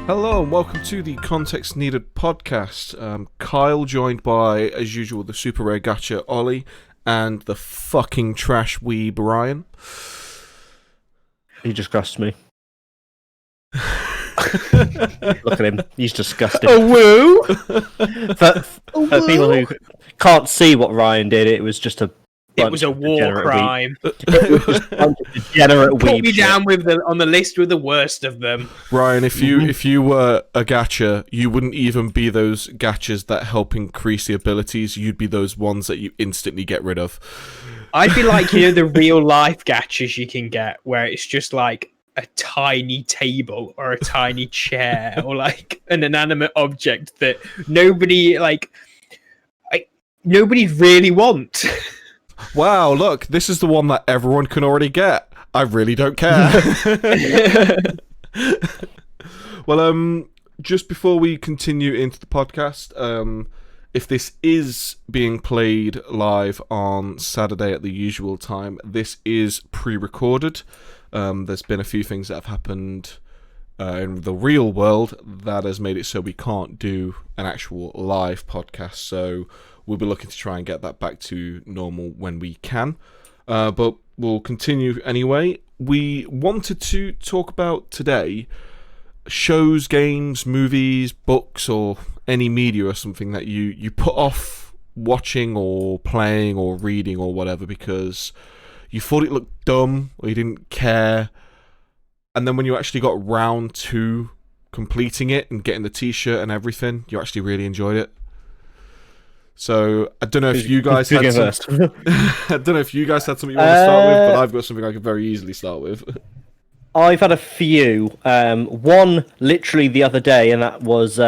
Hello and welcome to the Context Needed podcast. Kyle joined by, as usual, the super rare gacha Ollie and the fucking trash weeb Ryan. He disgusts me. Look at him. He's disgusting. A woo! For people who can't see what Ryan did, it was just a war crime. It was just a bunch of degenerate Put weeb me shit. down with on the list with the worst of them. Ryan, if you were a gacha, you wouldn't even be those gachas that help increase the abilities. You'd be those ones that you instantly get rid of. I'd be like, the real life gachas you can get, where it's just like a tiny table or a tiny chair or like an inanimate object that nobody really wants. Wow, look, this is the one that everyone can already get. I really don't care. Well, just before we continue into the podcast, if this is being played live on Saturday at the usual time, this is pre-recorded. There's been a few things that have happened in the real world that has made it so we can't do an actual live podcast, so we'll be looking to try and get that back to normal when we can. But we'll continue anyway. We wanted to talk about today shows, games, movies, books, or any media or something that you put off watching or playing or reading or whatever because you thought it looked dumb or you didn't care. And then when you actually got round to completing it and getting the t-shirt and everything, you actually really enjoyed it. So I don't know if you guys had something you want to start with, but I've got something I could very easily start with. I've had a few. One literally the other day, and that was.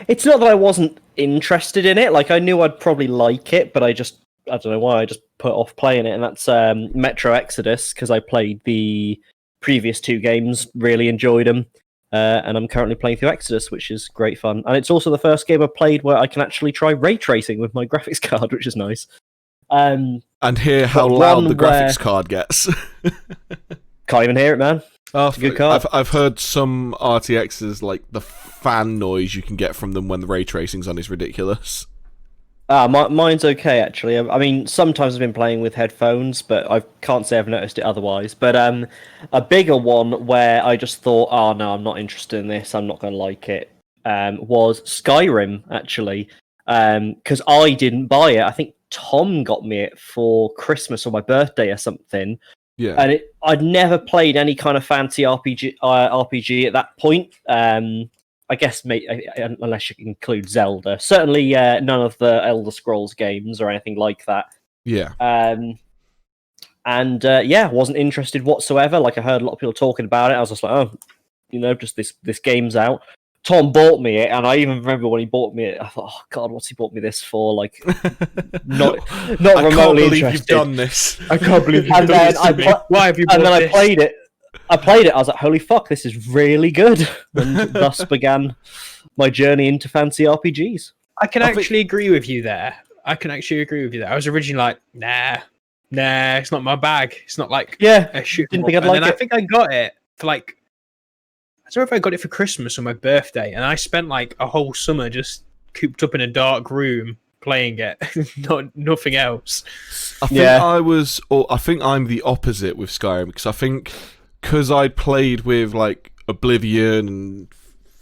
It's not that I wasn't interested in it. Like I knew I'd probably like it, but I don't know why I just put off playing it. And that's Metro Exodus because I played the previous two games, really enjoyed them. And I'm currently playing through Exodus, which is great fun. And it's also the first game I've played where I can actually try ray tracing with my graphics card, which is nice. And hear how loud the graphics card gets. Can't even hear it, man. Oh, good card. I've heard some RTXs, like the fan noise you can get from them when the ray tracing's on is ridiculous. Mine's okay, actually. I mean, sometimes I've been playing with headphones, but I can't say I've noticed it otherwise. But a bigger one where I just thought, oh no, I'm not interested in this, I'm not going to like it, was Skyrim, actually. Because I didn't buy it. I think Tom got me it for Christmas or my birthday or something. Yeah. And I'd never played any kind of fancy RPG at that point. I guess, unless you include Zelda. Certainly none of the Elder Scrolls games or anything like that. Yeah. Wasn't interested whatsoever. Like, I heard a lot of people talking about it. I was just like, just this game's out. Tom bought me it, and I even remember when he bought me it, I thought, oh god, what's he bought me this for? Like, not remotely interested. You've done this. I can't believe you've done this to me. Why have you bought this? And then I played it. I was like, holy fuck, this is really good. And thus began my journey into fancy RPGs. I can actually agree with you there. I was originally like, nah, it's not my bag. It's not like a shoot. Didn't think I'd like it. I think I got it for like, I don't know if I got it for Christmas or my birthday, and I spent like a whole summer just cooped up in a dark room playing it, nothing else. I think I'm the opposite with Skyrim because I'd played with like Oblivion and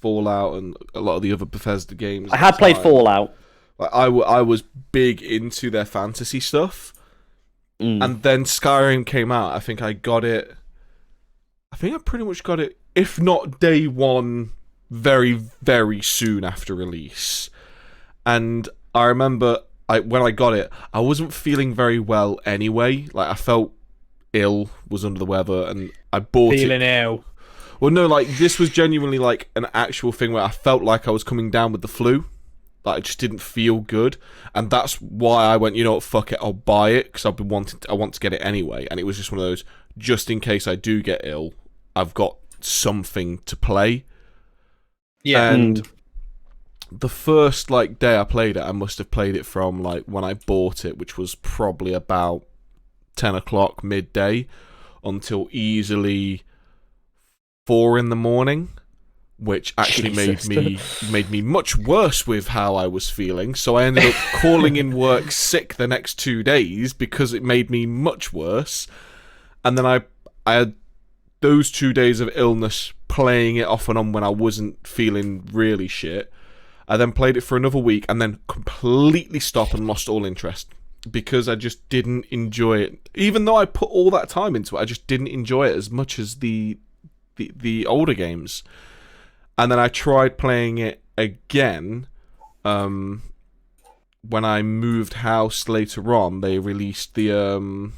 Fallout and a lot of the other Bethesda games. I had played Fallout. Like I was big into their fantasy stuff, and then Skyrim came out. I think I pretty much got it, if not day one, very, very soon after release. And I remember when I got it, I wasn't feeling very well anyway. Like I felt ill, was under the weather, and I bought it. Feeling ill. Well, no, like this was genuinely like an actual thing where I felt like I was coming down with the flu. Like I just didn't feel good, and that's why I went, you know what, fuck it, I'll buy it because I want to get it anyway. And it was just one of those, just in case I do get ill, I've got something to play. Yeah. And the first like day I played it, I must have played it from like when I bought it, which was probably about 10 o'clock midday, until easily 4 in the morning. which actually Jesus. made me much worse with how I was feeling. So I ended up calling in work sick the next 2 days because it made me much worse. And then I had those 2 days of illness playing it off and on when I wasn't feeling really shit. I then played it for another week and then completely stopped and lost all interest because I just didn't enjoy it. Even though I put all that time into it, I just didn't enjoy it as much as the older games. And then I tried playing it again when I moved house later on. They released the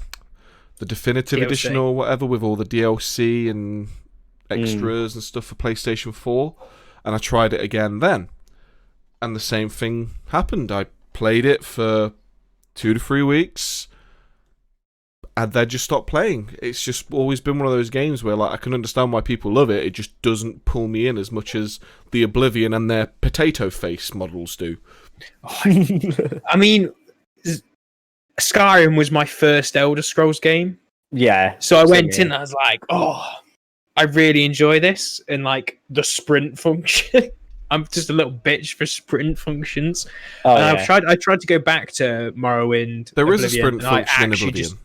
definitive DLC. edition or whatever with all the DLC and extras and stuff for PlayStation 4. And I tried it again then. And the same thing happened. I played it for 2 to 3 weeks and then just stopped playing. It's just always been one of those games where, like, I can understand why people love it. It just doesn't pull me in as much as the Oblivion and their potato face models do. I mean, Skyrim was my first Elder Scrolls game. Yeah. So I went same in and I was like, oh, I really enjoy this. And like the sprint function. I'm just a little bitch for sprint functions. Oh, And yeah. I tried to go back to Morrowind. There is a Oblivion, sprint and I function in actually Oblivion.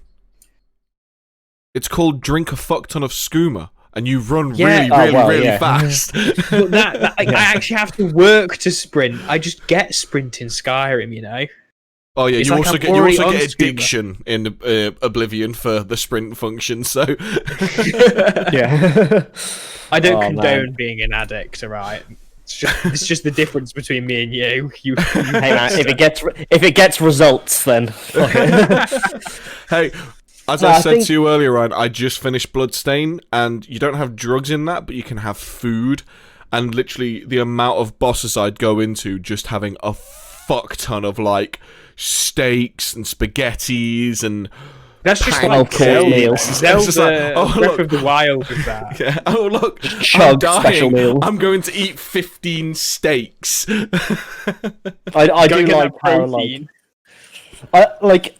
It's called drink a fuck ton of skooma, and you run Yeah. really fast. But I actually have to work to sprint. I just get sprint in Skyrim, you know. Oh yeah, It's you like also I'm get already on addiction in Oblivion for the sprint function. So Yeah. I don't Oh, condone man. being an addict, alright? It's just the difference between me and you. You Hey man, if it gets results, then fuck it. hey, as No, I I said think- to you earlier, Ryan, I just finished Bloodstain, and you don't have drugs in that, but you can have food. And literally, the amount of bosses I'd go into just having a fuck ton of like steaks and spaghettis and That's just Pancakes. like Zelda. meals. It's just like, Zelda oh, Breath look. of the Wild with that. yeah. Oh look, I'm chug special dying. meals. I'm going to eat 15 steaks. I Gotta do get like that how protein.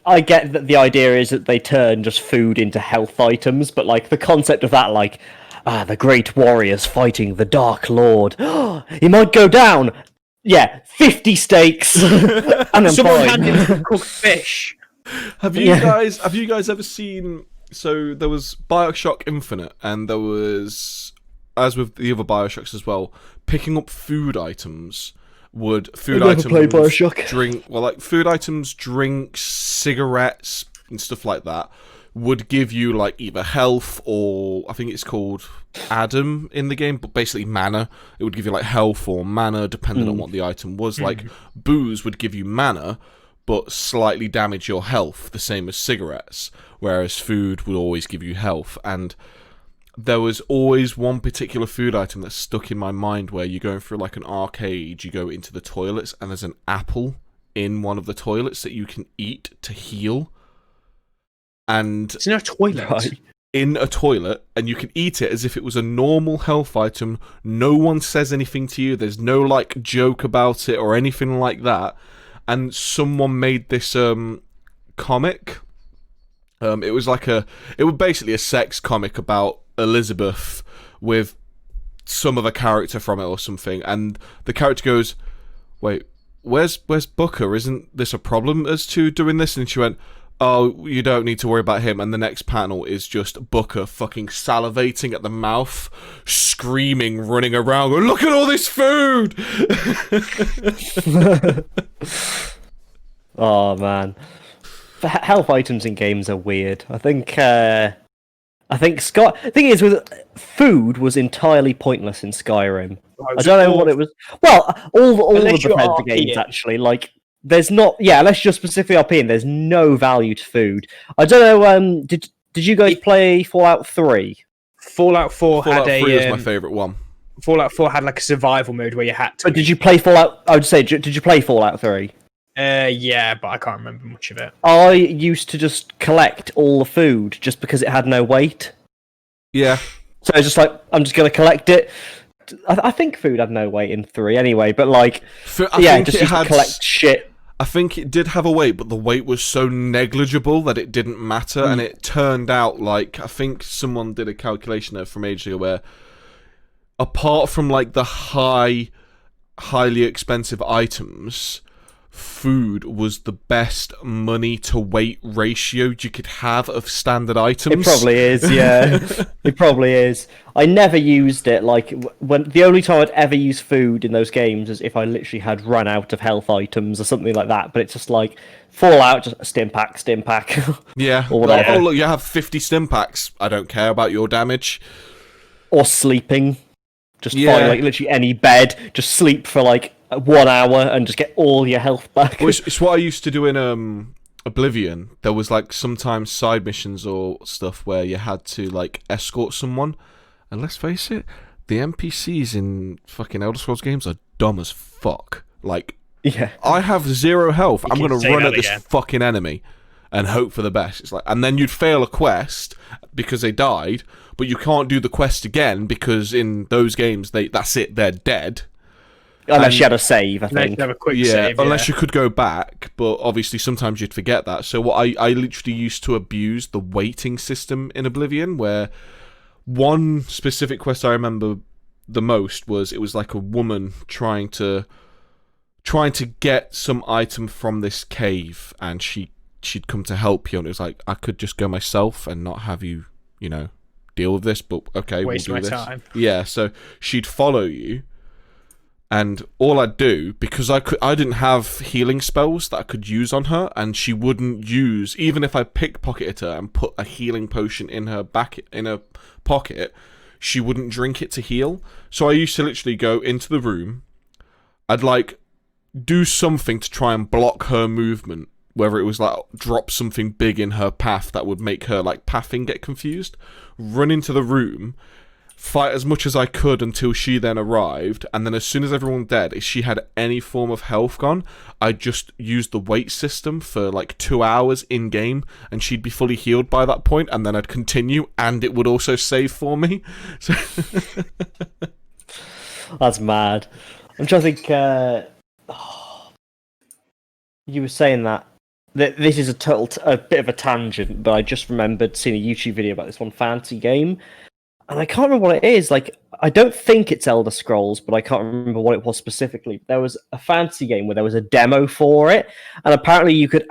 I get that the idea is that they turn just food into health items, but like the concept of that, like the great warriors fighting the Dark Lord, he might go down. Yeah, 50 steaks, and I'm Someone fine. hand him some cooked fish. Have you guys ever seen? So there was Bioshock Infinite, and there was, as with the other Bioshocks as well, picking up food items. Food items, food items, drinks, cigarettes, and stuff like that would give you like either health or I think it's called Adam in the game, but basically mana. It would give you like health or mana depending on what the item was. Like booze would give you mana, but slightly damage your health, the same as cigarettes. Whereas food would always give you health. And there was always one particular food item that stuck in my mind where you're going through like an arcade, you go into the toilets, and there's an apple in one of the toilets that you can eat to heal. And It's in a toilet. Right. in a toilet, and you can eat it as if it was a normal health item. No one says anything to you. There's no like joke about it or anything like that. And someone made this comic. It was basically a sex comic about Elizabeth with some other character from it or something, and the character goes, "Wait, where's Booker? Isn't this a problem as to doing this?" And she went, "Oh, you don't need to worry about him." And the next panel is just Booker fucking salivating at the mouth, screaming, running around, going, "Look at all this food!" Oh man, health items in games are weird. I think Scott. The thing is, with food was entirely pointless in Skyrim. I don't know what it was. Well, all Unless the you're Bethesda games RPing. actually, like, there's not. Yeah, unless you're specifically RPing, there's no value to food. I don't know. Did you guys play Fallout 3? Fallout 4 Fallout had 3 was a my favourite one. Fallout 4 had like a survival mode where you had to. But did you play Fallout? I would say, did you play Fallout 3? Yeah, but I can't remember much of it. I used to just collect all the food just because it had no weight. Yeah. So I was just like, I'm just going to collect it. I think food had no weight in 3 anyway, but like, I think just it used to had collect shit. I think it did have a weight, but the weight was so negligible that it didn't matter, and it turned out like, I think someone did a calculation there from ages ago where apart from like the highly expensive items, food was the best money to weight ratio you could have of standard items. It probably is, yeah. It probably is. I never used it. Like when the only time I'd ever use food in those games is if I literally had run out of health items or something like that. But it's just like Fallout, just a stim pack, Yeah. or whatever. Oh look, you have 50 stim packs. I don't care about your damage. Or sleeping. Just Yeah. find like literally any bed, just sleep for like 1 hour and just get all your health back. Well, it's what I used to do in Oblivion. There was like sometimes side missions or stuff where you had to like escort someone, and let's face it, the NPCs in fucking Elder Scrolls games are dumb as fuck. Like, Yeah. I have 0 health. I'm can gonna say run that at this again. fucking enemy and hope for the best. It's like, and then you'd fail a quest because they died, but you can't do the quest again because in those games that's it, they're dead. Unless you had a save, I Let's think. have a quick Yeah, save. unless you could go back, but obviously sometimes you'd forget that. So what I literally used to abuse the waiting system in Oblivion, where one specific quest I remember the most was it was like a woman trying to get some item from this cave, and she'd come to help you, and it was like I could just go myself and not have you, deal with this, but okay, Waste we'll my do this. time. Yeah, so she'd follow you. And all I'd do, because I didn't have healing spells that I could use on her, and she wouldn't use, even if I pickpocketed her and put a healing potion in her pocket, she wouldn't drink it to heal. So I used to literally go into the room, I'd like do something to try and block her movement, whether it was like drop something big in her path that would make her like pathing get confused, run into the room, fight as much as I could until she then arrived, and then as soon as everyone dead, if she had any form of health gone, I'd just use the wait system for like 2 hours in game, and she'd be fully healed by that point, and then I'd continue, and it would also save for me. So That's mad. I'm trying to think. You were saying that this is a bit of a tangent, but I just remembered seeing a YouTube video about this one fantasy game, and I can't remember what it is. Like, I don't think it's Elder Scrolls, but I can't remember what it was specifically. There was a fantasy game where there was a demo for it, and apparently you could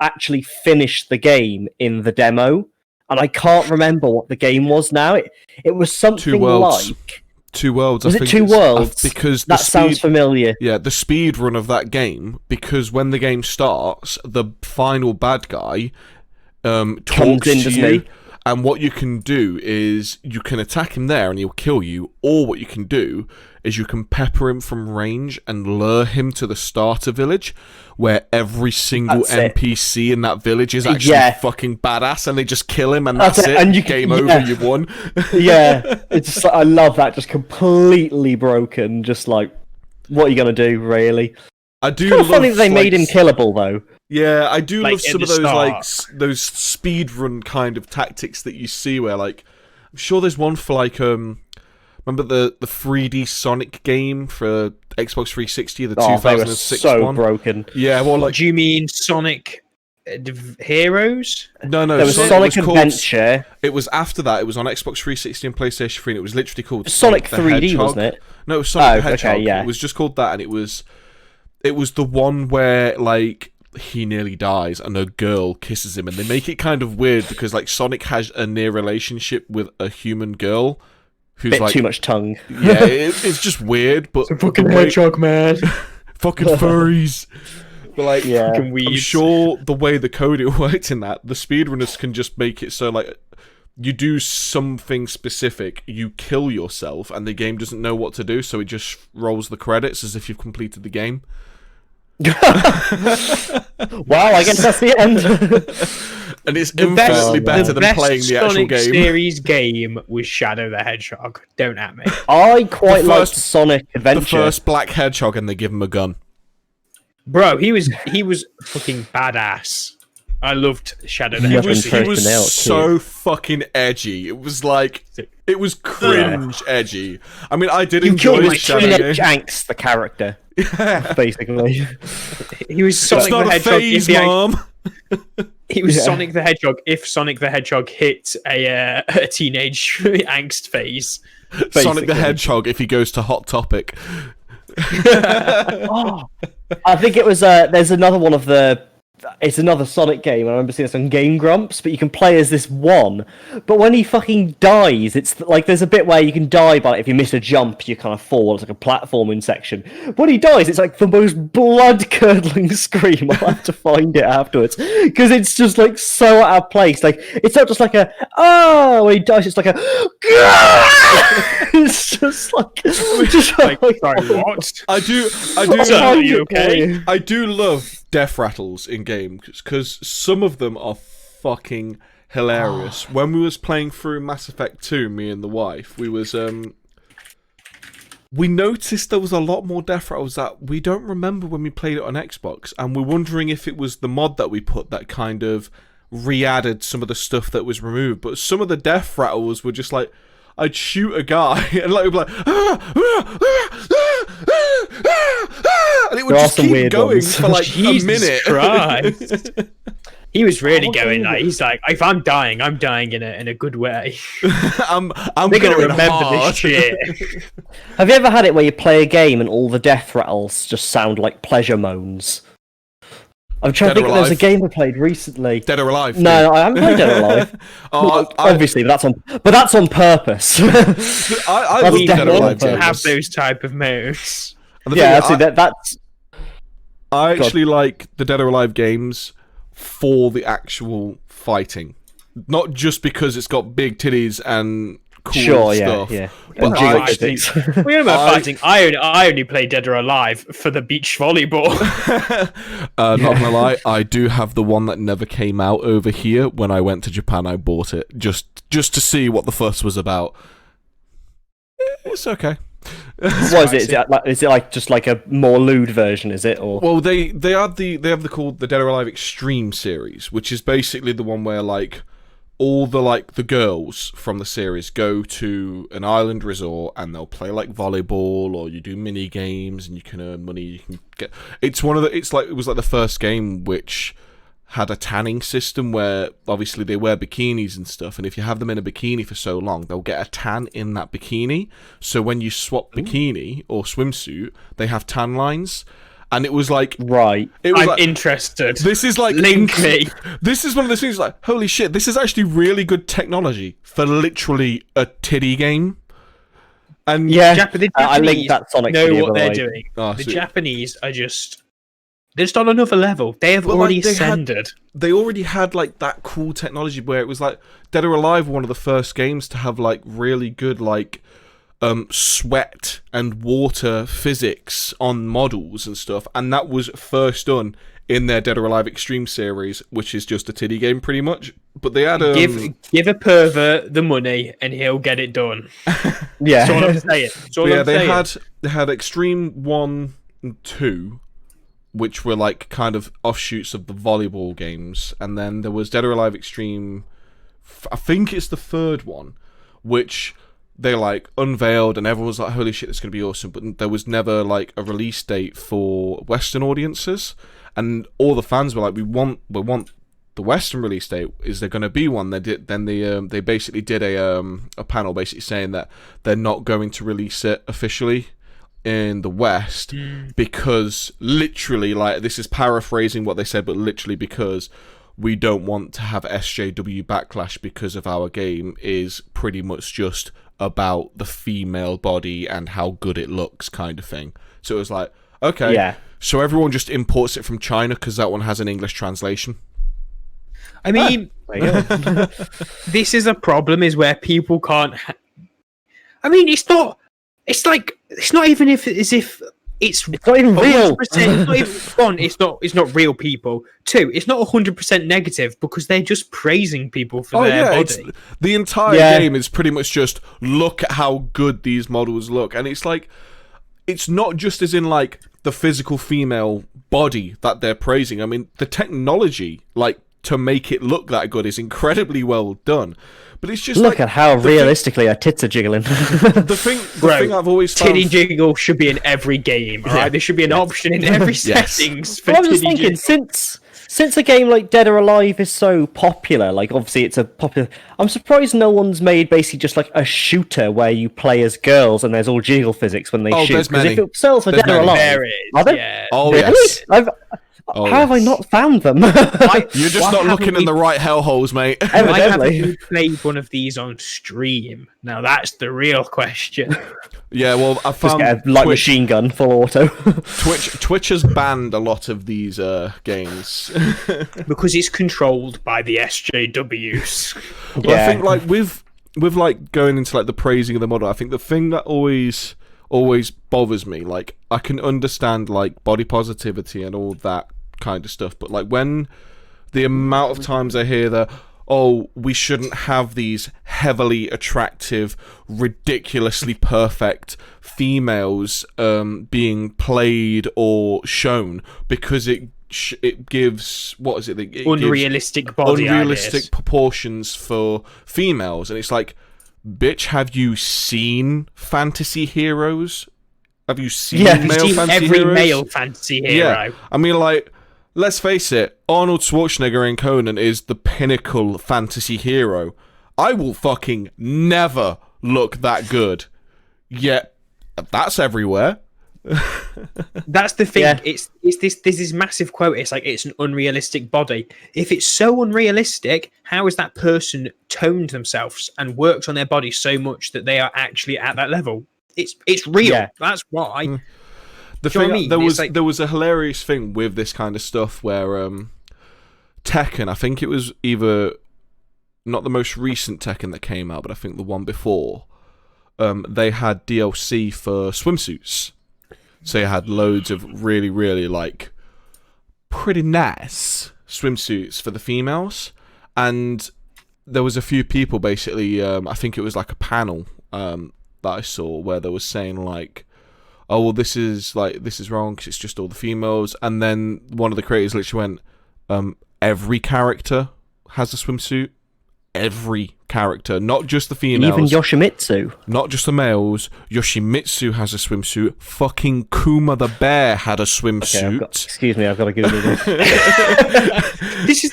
actually finish the game in the demo. And I can't remember what the game was now. It was something Worlds. like. Two Worlds. Was I it think Two it's- Worlds? Because That sounds familiar. Yeah, the speed run of that game, because when the game starts, the final bad guy talks in, to doesn't you, he? and what you can do is you can attack him there and he'll kill you, or what you can do is you can pepper him from range and lure him to the starter village, where every single That's it. NPC in that village is actually Yeah. fucking badass, and they just kill him, and That's that's it, it. and you Game can- over, yeah. you've won. Yeah, it's just, I love that. Just completely broken. Just like, what are you gonna do, really? I do Kind of love, funny that they made him killable, though. Yeah, I do Like, love at some of the those like start. those speed run kind of tactics that you see where like I'm sure there's one for like remember the 3D Sonic game for Xbox 360, the Oh, they were 2006 so one. broken. Yeah, well like Do you mean Sonic Heroes? no, There was it Sonic was called- Adventure. It was after that. It was on Xbox 360 and PlayStation 3. And it was literally called Sonic the 3D, Hedgehog. wasn't it? No, it was Sonic the Oh, okay, Hedgehog. yeah. It was just called that, and it was the one where like he nearly dies and a girl kisses him, and they make it kind of weird because like Sonic has a near relationship with a human girl who's Bit like too much tongue. yeah, it's just weird, but Fucking the way- hedgehog, man. fucking furries. But like, Yeah. Fucking I'm weeds. sure the way the coding worked in that, the speedrunners can just make it so like you do something specific, you kill yourself, and the game doesn't know what to do, so it just rolls the credits as if you've completed the game. Wow, I guess that's the end. And it's The best, infinitely better the than best playing the actual Sonic game. series game was Shadow the Hedgehog. Don't at me. I quite The liked first- Sonic The Adventure. first black hedgehog, and they give him a gun. Bro, he was fucking badass. I loved Shadow the He He was Hedgehog. was, first he was to nail it, so fucking edgy. It was like, it was cringe edgy. I mean, I did You enjoy killed my Shadow Teenage Game. Angst, the character, basically. He was Sonic It's not the a Hedgehog. phase, if he- Mom. He was Sonic the Hedgehog if Sonic the Hedgehog hit a teenage angst phase. Basically. Sonic the Hedgehog if he goes to Hot Topic. Oh, I think it was. There's another one of the. It's another Sonic game. I remember seeing this on Game Grumps, but you can play as this one. But when he fucking dies, it's like there's a bit where you can die, but if you miss a jump, you kind of fall. It's like a platforming section. When he dies, it's like the most blood-curdling scream. I'll have to find it afterwards because it's just like so out of place. Like it's not just like a when he dies, it's like a. It's just like Sorry, what? I do. Are you okay? I do love death rattles in games because some of them are fucking hilarious. When we was playing through Mass Effect 2, me and the wife, we noticed there was a lot more death rattles that we don't remember when we played it on Xbox, and we're wondering if it was the mod that we put that kind of re-added some of the stuff that was removed. But some of the death rattles were just like, I'd shoot a guy and like, it'd be like, and it would just keep going ones. for like Jesus a minute. Christ. He was really going like, he's like, if I'm dying in a good way. I'm They're gonna going remember hard. this shit. Have you ever had it where you play a game and all the death rattles just sound like pleasure moans? I'm trying to think. There's a game I played recently. Dead or Alive? No, I haven't played Dead or Alive. Obviously, but that's on purpose. I That's love Dead or Alive definitely games. Have those type of modes. And the Yeah, thing is, see, that's I actually like the Dead or Alive games for the actual fighting, not just because it's got big titties and cool stuff. yeah. But Jiggle I actually, physics. We're about fighting. I only play Dead or Alive for the beach volleyball. not gonna lie, I do have the one that never came out over here. When I went to Japan, I bought it just to see what the fuss was about. It's okay. What is it? Is it like just like a more lewd version? Is it or? Well, they have called the Dead or Alive Extreme series, which is basically the one where like all the girls from the series go to an island resort and they'll play like volleyball, or you do mini games and you can earn money. You can get. It was like the first game which had a tanning system where obviously they wear bikinis and stuff, and if you have them in a bikini for so long, they'll get a tan in that bikini. So when you swap bikini or swimsuit, they have tan lines. And it was like, right. It was I'm like, interested. This is like Link me. This is one of those things like, holy shit, this is actually really good technology for literally a titty game. And Yeah, The I Japanese linked that Sonic know video, what by the they're way. doing. Oh, The sweet. Japanese are they're just on another level. They have already ascended. They already had like that cool technology where it was like Dead or Alive were one of the first games to have like really good like sweat and water physics on models and stuff, and that was first done in their Dead or Alive Extreme series, which is just a titty game pretty much. But they had Give a pervert the money and he'll get it done. Yeah. That's all I'm saying. That's all I'm saying. they had Extreme 1 and 2, which were like kind of offshoots of the volleyball games, and then there was Dead or Alive Extreme, I think it's the third one, which they like unveiled and everyone was like, holy shit, it's going to be awesome, but there was never like a release date for Western audiences, and all the fans were like, we want the Western release date. Is there going to be one? They basically did a panel basically saying that they're not going to release it officially in the West because literally, like, this is paraphrasing what they said, but literally because we don't want to have SJW backlash because of our game is pretty much just about the female body and how good it looks kind of thing. So it was like, okay, Yeah. so everyone just imports it from China because that one has an English translation. I mean, this is a problem, is where people can't. I mean, it's not. It's like it's not even if as if it's not even real. 100%, it's not even one. It's not real people. Two, it's not 100% negative because they're just praising people for their body. The entire game is pretty much just look at how good these models look, and it's like it's not just as in like the physical female body that they're praising. I mean, the technology like to make it look that good is incredibly well done. But it's just look like, at how realistically her tits are jiggling. the thing I've always found. Titty jiggle should be in every game. All right, there should be an option in every settings for Well, I was titty just thinking, jiggle. since a game like Dead or Alive is so popular, like obviously it's a popular. I'm surprised no one's made basically just like a shooter where you play as girls and there's all jiggle physics when they shoot. There's Because many. if it sells for There's Dead or many. Alive, There is, are there? yeah. Oh Really? yes. How have I not found them? You're just Why not looking haven't in the right hellholes, mate. Why haven't Evidently. you played one of these on stream? Now that's the real question. Yeah, well, I Just found get a light machine gun, full auto. Twitch has banned a lot of these games. Because it's controlled by the SJWs. But Yeah. I think like with like going into like the praising of the model, I think the thing that always bothers me, like I can understand like body positivity and all that kind of stuff, but like when the amount of times I hear that, oh, we shouldn't have these heavily attractive, ridiculously perfect females being played or shown because it gives, what is it? It gives Unrealistic body unrealistic ideas. proportions for females, and it's like, bitch, have you seen fantasy heroes? Have you seen Yeah. You've male seen fantasy every heroes? male fantasy hero. Yeah, I mean, like, let's face it, Arnold Schwarzenegger in Conan is the pinnacle fantasy hero. I will fucking never look that good. Yet, that's everywhere. That's the thing. Yeah. It's this massive quote. It's like it's an unrealistic body. If it's so unrealistic, how has that person toned themselves and worked on their body so much that they are actually at that level? It's real. Yeah. That's why. The Do you know thing what I mean? there It's was like- there was a hilarious thing with this kind of stuff where Tekken, I think it was either not the most recent Tekken that came out, but I think the one before, they had DLC for swimsuits. So you had loads of really, really like pretty nice swimsuits for the females, and there was a few people basically. I think it was like a panel that I saw where they was saying like, "Oh well, this is wrong because it's just all the females." And then one of the creators literally went, "Every character has a swimsuit. Every character, not just the females. Even Yoshimitsu. Not just the males. Yoshimitsu has a swimsuit. Fucking Kuma the bear had a Okay, swimsuit." excuse me, I've got to Google this. This is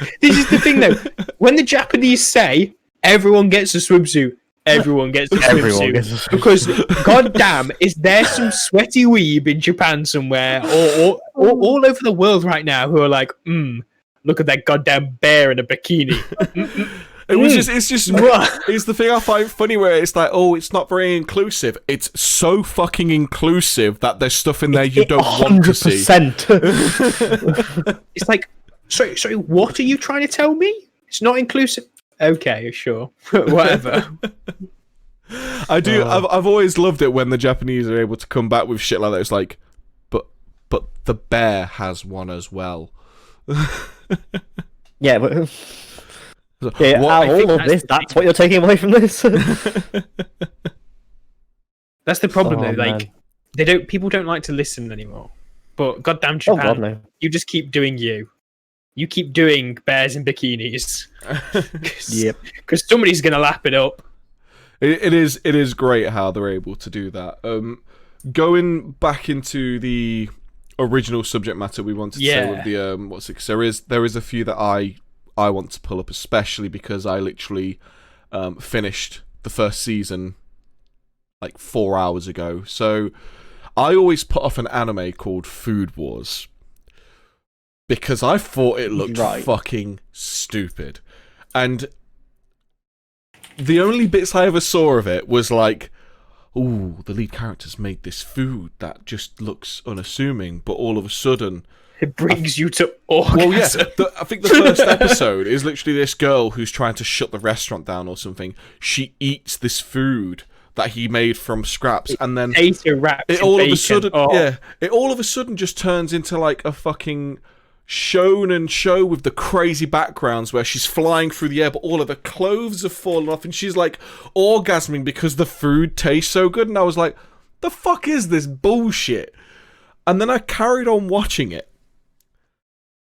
the thing though. When the Japanese say everyone gets a swimsuit, everyone gets a Everyone swimsuit. gets a swimsuit. Because goddamn, is there some sweaty weeb in Japan somewhere or all over the world right now who are like, look at that goddamn bear in a bikini. It's just What? it's the thing I find funny where it's like, oh, it's not very inclusive. It's so fucking inclusive that there's stuff in there you don't want to see. 100%. It's like, sorry, what are you trying to tell me? It's not inclusive. Okay, sure. Whatever. I do. I've always loved it when the Japanese are able to come back with shit like that. It's like, but the bear has one as well. Yeah, but What- out I of think all of this, that's what you're taking away from this. That's the problem Oh, though. Like people don't like to listen anymore. But goddamn Oh Japan, god, no. you just keep doing you. You keep doing bears in bikinis. Yep. Because somebody's gonna lap it up. It is great how they're able to do that. Going back into the original subject matter we wanted to say with the what's it? 'Cause there is a few that I want to pull up, especially because I literally finished the first season like 4 hours ago. So I always put off an anime called Food Wars because I thought it looked fucking stupid, and the only bits I ever saw of it was like, ooh, the lead character's made this food that just looks unassuming, but all of a sudden, It brings you to orgasm. well, yeah, I think the first episode is literally this girl who's trying to shut the restaurant down or something. She eats this food that he made from scraps, and then Potato wrapped it in all of bacon. a sudden, Oh. it all of a sudden just turns into like a fucking shonen show with the crazy backgrounds where she's flying through the air, but all of her clothes have fallen off, and she's like orgasming because the food tastes so good. And I was like, the fuck is this bullshit? And then I carried on watching it,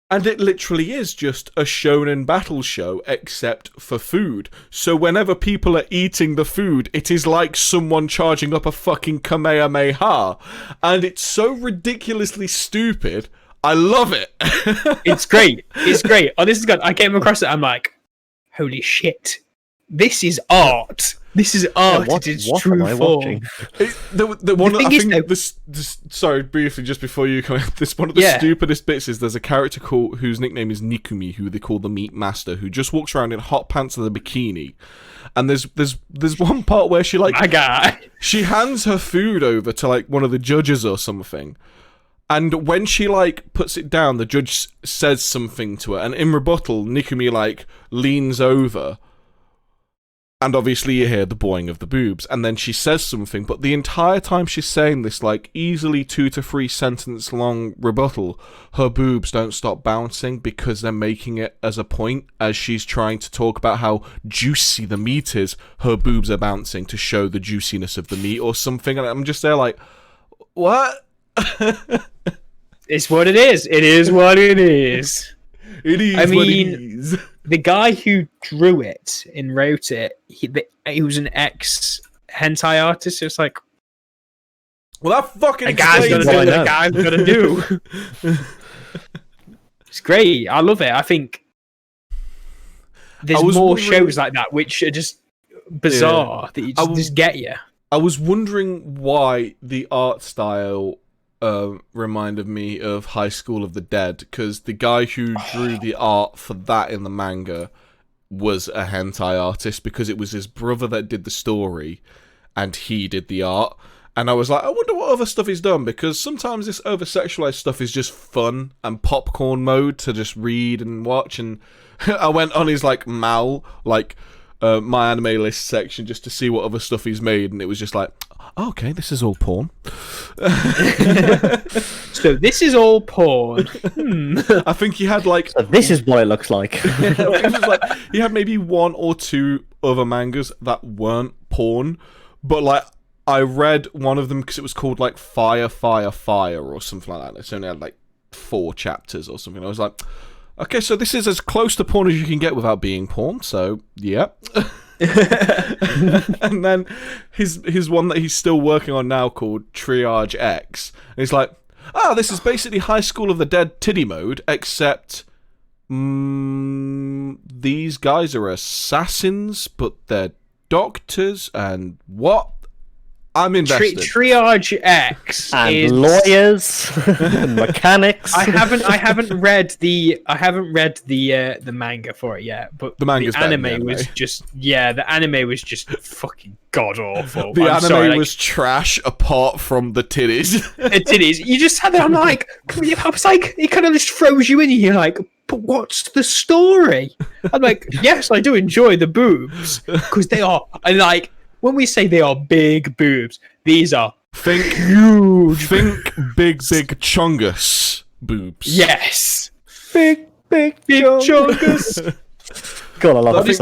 and it literally is just a shonen battle show, except for food. So whenever people are eating the food, it is like someone charging up a fucking Kamehameha. And it's so ridiculously stupid, I love it. It's great. It's great. Honest to God, I came across it. I'm like, holy shit. This is art. This is art. What It's am true I form. watching? Sorry, briefly, just before you come in, this one of the stupidest bits is there's a character whose nickname is Nikumi, who they call the Meat Master, who just walks around in hot pants and a bikini. And there's one part where she My guy. she hands her food over to like one of the judges or something. And when she like puts it down, the judge says something to her, and in rebuttal, Nikumi like leans over. And obviously you hear the boing of the boobs, and then she says something, but the entire time she's saying this, like, easily 2 to 3 sentence long rebuttal, her boobs don't stop bouncing because they're making it as a point, as she's trying to talk about how juicy the meat is, her boobs are bouncing to show the juiciness of the meat or something, and I'm just there like, what? It's what it is. It is what it is. It is what it is. The guy who drew it and wrote it, he was an ex-hentai artist. So it's like, well, that fucking the guy's gonna do what the guy's gonna do. It's great. I love it. I think there's more shows like that which are just bizarre that you just get you. I was wondering why the art style reminded me of High School of the Dead, because the guy who drew the art for that in the manga was a hentai artist, because it was his brother that did the story and he did the art. And I was like, I wonder what other stuff he's done, because sometimes this over-sexualized stuff is just fun and popcorn mode to just read and watch. And I went on his like Mal, like my anime list section, just to see what other stuff he's made, and it was just like, oh, okay, this is all porn. So this is all porn. I think he had like... So this is what it looks like. He had maybe 1 or 2 other mangas that weren't porn, but like I read one of them because it was called like Fire, Fire, Fire or something like that. It's only had like 4 chapters or something. I was like, okay, so this is as close to porn as you can get without being porn, so yeah. And then his one that he's still working on now called Triage X, and he's like, this is basically High School of the Dead titty mode, except these guys are assassins, but they're doctors, and what? I'm invested. Triage X and is... lawyers, and mechanics. I haven't read the manga for it yet, but the anime was just the anime was just fucking god awful. The anime was trash apart from the titties. The titties. You just had that. I'm like, I was like, it kind of just throws you in. And you're like, but what's the story? I'm like, yes, I do enjoy the boobs because they are. And like, when we say they are big boobs, these are huge. Think big chungus boobs. Yes. Big chungus. God, I love it.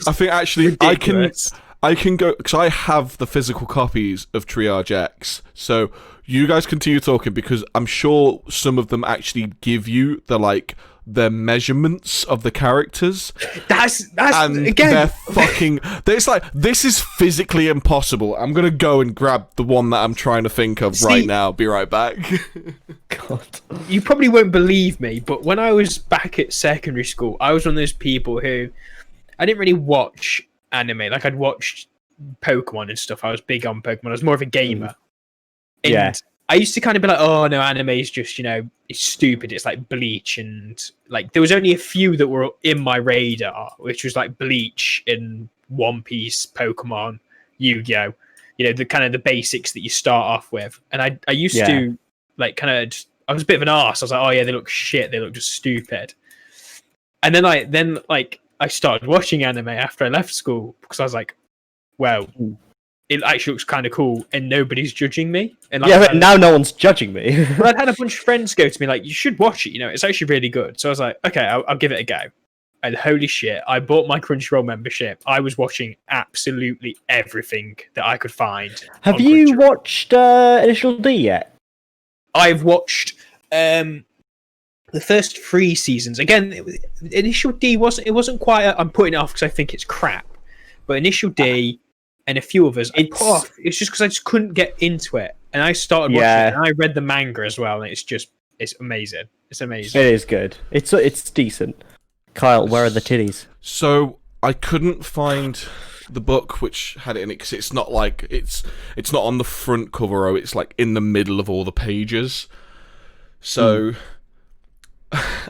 I think actually ridiculous. I can go, because I have the physical copies of Triage X, so you guys continue talking, because I'm sure some of them actually give you the measurements of the characters. That's and again. They're fucking. It's like, this is physically impossible. I'm gonna go and grab the one that I'm trying to think of right now. Be right back. God. You probably won't believe me, but when I was back at secondary school, I was one of those people who I didn't really watch anime. Like, I'd watched Pokemon and stuff. I was big on Pokemon. I was more of a gamer. And I used to kind of be like, oh no, anime is just, it's stupid. It's like Bleach, and like there was only a few that were in my radar, which was like Bleach and One Piece, Pokemon, Yu-Gi-Oh. The kind of the basics that you start off with. And I used to like I was a bit of an arse. I was like, oh yeah, they look shit. They look just stupid. And then I started watching anime after I left school because I was like, well, it actually looks kind of cool, and nobody's judging me. And but now no one's judging me. But I'd had a bunch of friends go to me like, you should watch it, it's actually really good. So I was like, okay, I'll give it a go. And holy shit, I bought my Crunchyroll membership. I was watching absolutely everything that I could find. Have you watched Initial D yet? I've watched the first 3 seasons. Again, Initial D wasn't quite. I'm putting it off because I think it's crap. But Initial D and a few others, I put off. It's just because I just couldn't get into it, and I started watching it, and I read the manga as well, and it's It's amazing. It's amazing. It is good. It's decent. Kyle, where are the titties? So I couldn't find the book which had it in it because it's not like it's not on the front cover or it's like in the middle of all the pages. So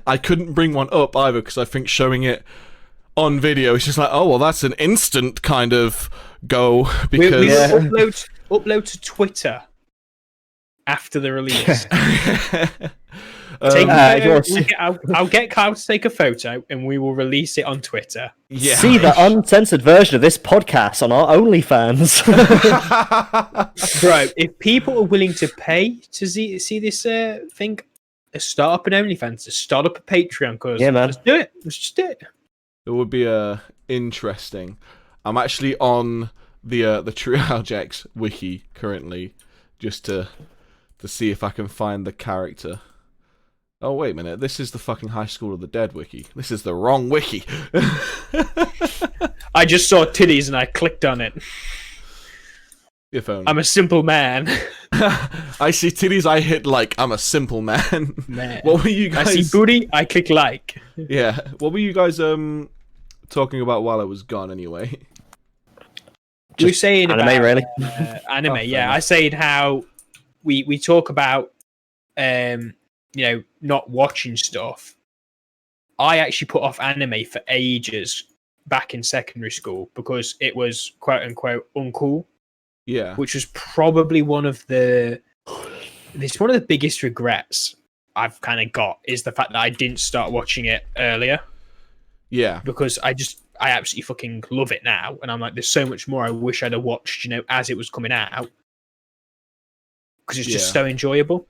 I couldn't bring one up either because I think showing it on video is just like, oh well, that's an instant kind of go because We will upload to Twitter after the release. Take a photo. I'll get Kyle to take a photo and we will release it on Twitter. yeah. See the uncensored version of this podcast on our OnlyFans. Bro, if people are willing to pay to see this thing, let's start up an OnlyFans, let's start up a Patreon, because Yeah, man. let's do it. Let's just do it. It would be interesting. I'm actually on the Triage X wiki currently, just to see if I can find the character. Oh wait a minute, this is the fucking High School of the Dead wiki. This is the wrong wiki. I just saw titties and I clicked on it. If only. I'm a simple man. I see titties, I hit like. I'm a simple man. Man. What were you guys? I see booty, I click like. Yeah. What were you guys talking about while I was gone anyway? We're saying anime, about, really. Anime, Oh, yeah. I saying how we talk about not watching stuff. I actually put off anime for ages back in secondary school because it was quote unquote uncool. Yeah. Which was probably one of the biggest regrets I've kind of got is the fact that I didn't start watching it earlier. Yeah. Because I absolutely fucking love it now, and I'm like, there's so much more I wish I'd have watched, as it was coming out, because it's just so enjoyable.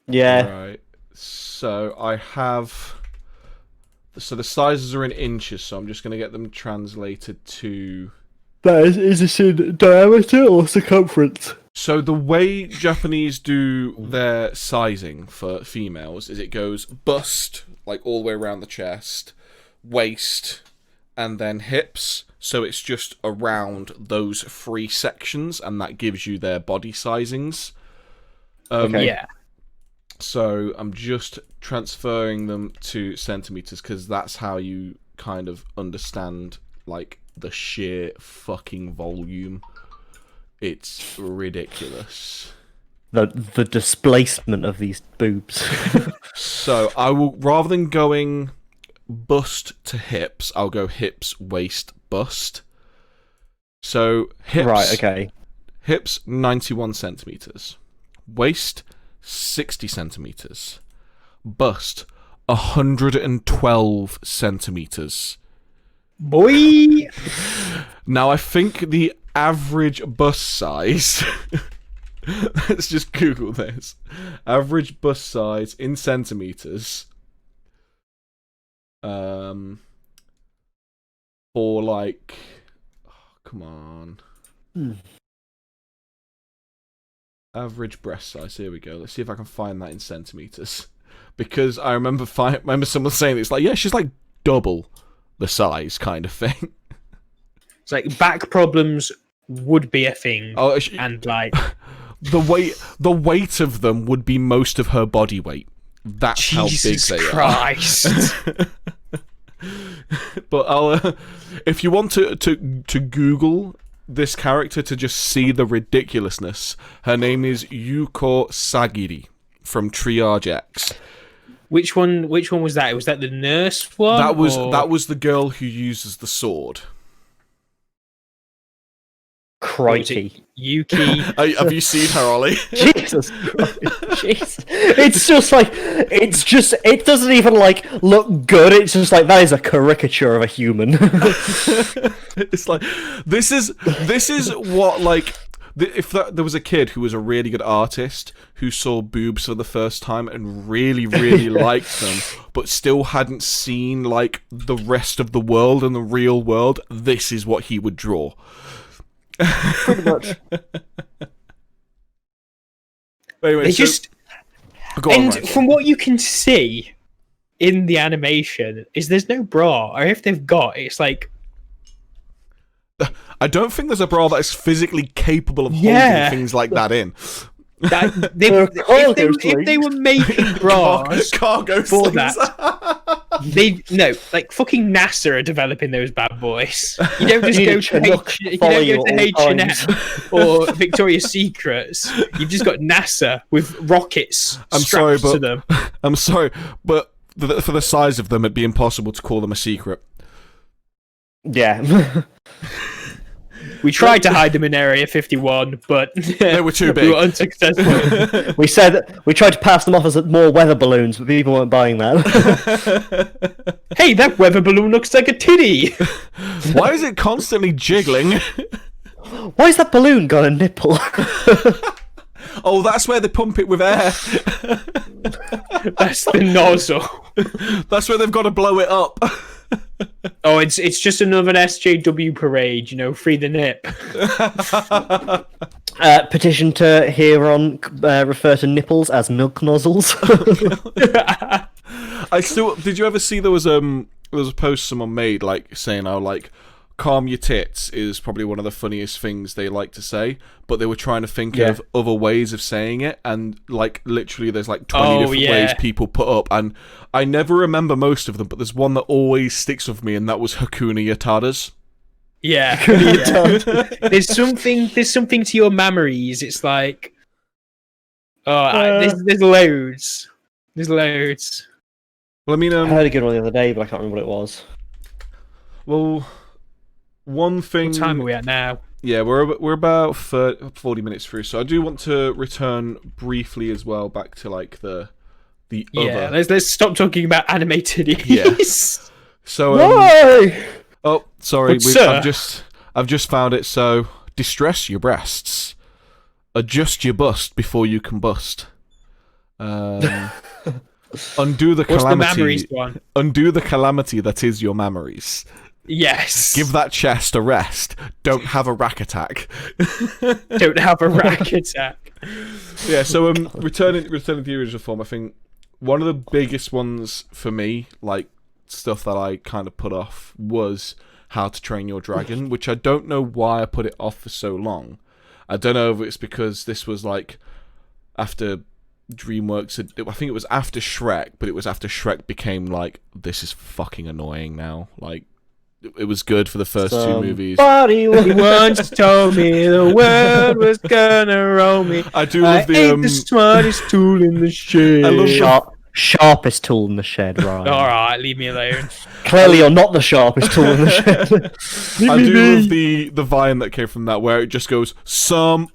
Yeah. Right. So I have. So the sizes are in inches, so I'm just going to get them translated to. Is this in diameter or circumference? So the way Japanese do their sizing for females is it goes bust, like all the way around the chest, waist, and then hips. So it's just around those three sections, and that gives you their body sizings. Okay. Yeah. So I'm just transferring them to centimeters because that's how you kind of understand, like, the sheer fucking volume. It's ridiculous. The displacement of these boobs. So I will, rather than going bust to hips, I'll go hips, waist, bust. So hips, Right, okay. hips 91 centimeters, waist 60 centimeters, bust 112 centimeters. Boy! Now I think the average bust size. Let's just Google this. Average bust size in centimeters. For like, come on. Average breast size. Here we go. Let's see if I can find that in centimeters. Because I remember someone saying it's like, yeah, she's like double the size kind of thing. It's like back problems would be a thing. Oh, and like the weight of them would be most of her body weight. That's Jesus how big they Christ. are. But I'll, if you want to Google this character to just see the ridiculousness, her name is Yuko Sagiri from Triage X. Which one was that? Was that the nurse one? That was the girl who uses the sword. Crikey. Yuki. Have you seen her, Ollie? Jesus Christ. Jeez. It doesn't even like look good. It's just like, that is a caricature of a human. It's like, this is what, like, if there was a kid who was a really good artist who saw boobs for the first time and really, really liked them, but still hadn't seen, like, the rest of the world and the real world, this is what he would draw. Pretty much. Anyway, They so, just go on, and Ryan. from what you can see in the animation is there's no bra, or if they've got, it's like I don't think there's a bra that is physically capable of Yeah. holding things like that in. If they were making bras cargo for slings. that, like fucking NASA are developing those bad boys. You don't just go to H&M or Victoria's Secrets. You've just got NASA with rockets strapped to them. I'm sorry, but for the size of them, it'd be impossible to call them a secret. Yeah. We tried to hide them in Area 51, but they were too big. We were unsuccessful. We tried to pass them off as more weather balloons, but people weren't buying that. Hey, that weather balloon looks like a titty. Why is it constantly jiggling? Why has that balloon got a nipple? Oh, that's where they pump it with air. That's the nozzle. That's where they've got to blow it up. Oh, it's just another SJW parade, free the nip. Petition to hereon refer to nipples as milk nozzles. Did you ever see there was a post someone made saying calm your tits is probably one of the funniest things they like to say, but they were trying to think of other ways of saying it, and literally there's 20 different ways people put up, and I never remember most of them, but there's one that always sticks with me, and that was Hakuna Yatadas. Yeah. There's something to your memories. It's like, there's loads. There's loads. Well, I mean, I heard a good one the other day, but I can't remember what it was. Well, one thing. What time are we at now? Yeah, we're about 40 minutes through, so I do want to return briefly as well back to the other. Let's stop talking about animated. Yeah. So Why? Oh, sorry, But, I've just found it. So distress your breasts, adjust your bust before you combust. Undo the What's calamity. the memories one? Undo the calamity that is your memories. Yes. Give that chest a rest. Don't have a rack attack. Don't have a rack attack. Yeah. So returning to the original form, I think one of the biggest ones for me, stuff that I kind of put off, was How to Train Your Dragon, which I don't know why I put it off for so long. I don't know if it's because this was after DreamWorks. I think it was after Shrek, but it was after Shrek became this is fucking annoying now. It was good for the first two movies. Somebody once told me the world was gonna roll me. I do love the smartest tool in the shed. I love sharpest tool in the shed, Ryan. Alright, leave me alone. Clearly you're not the sharpest tool in the shed. I do love the vine that came from that, where it just goes, some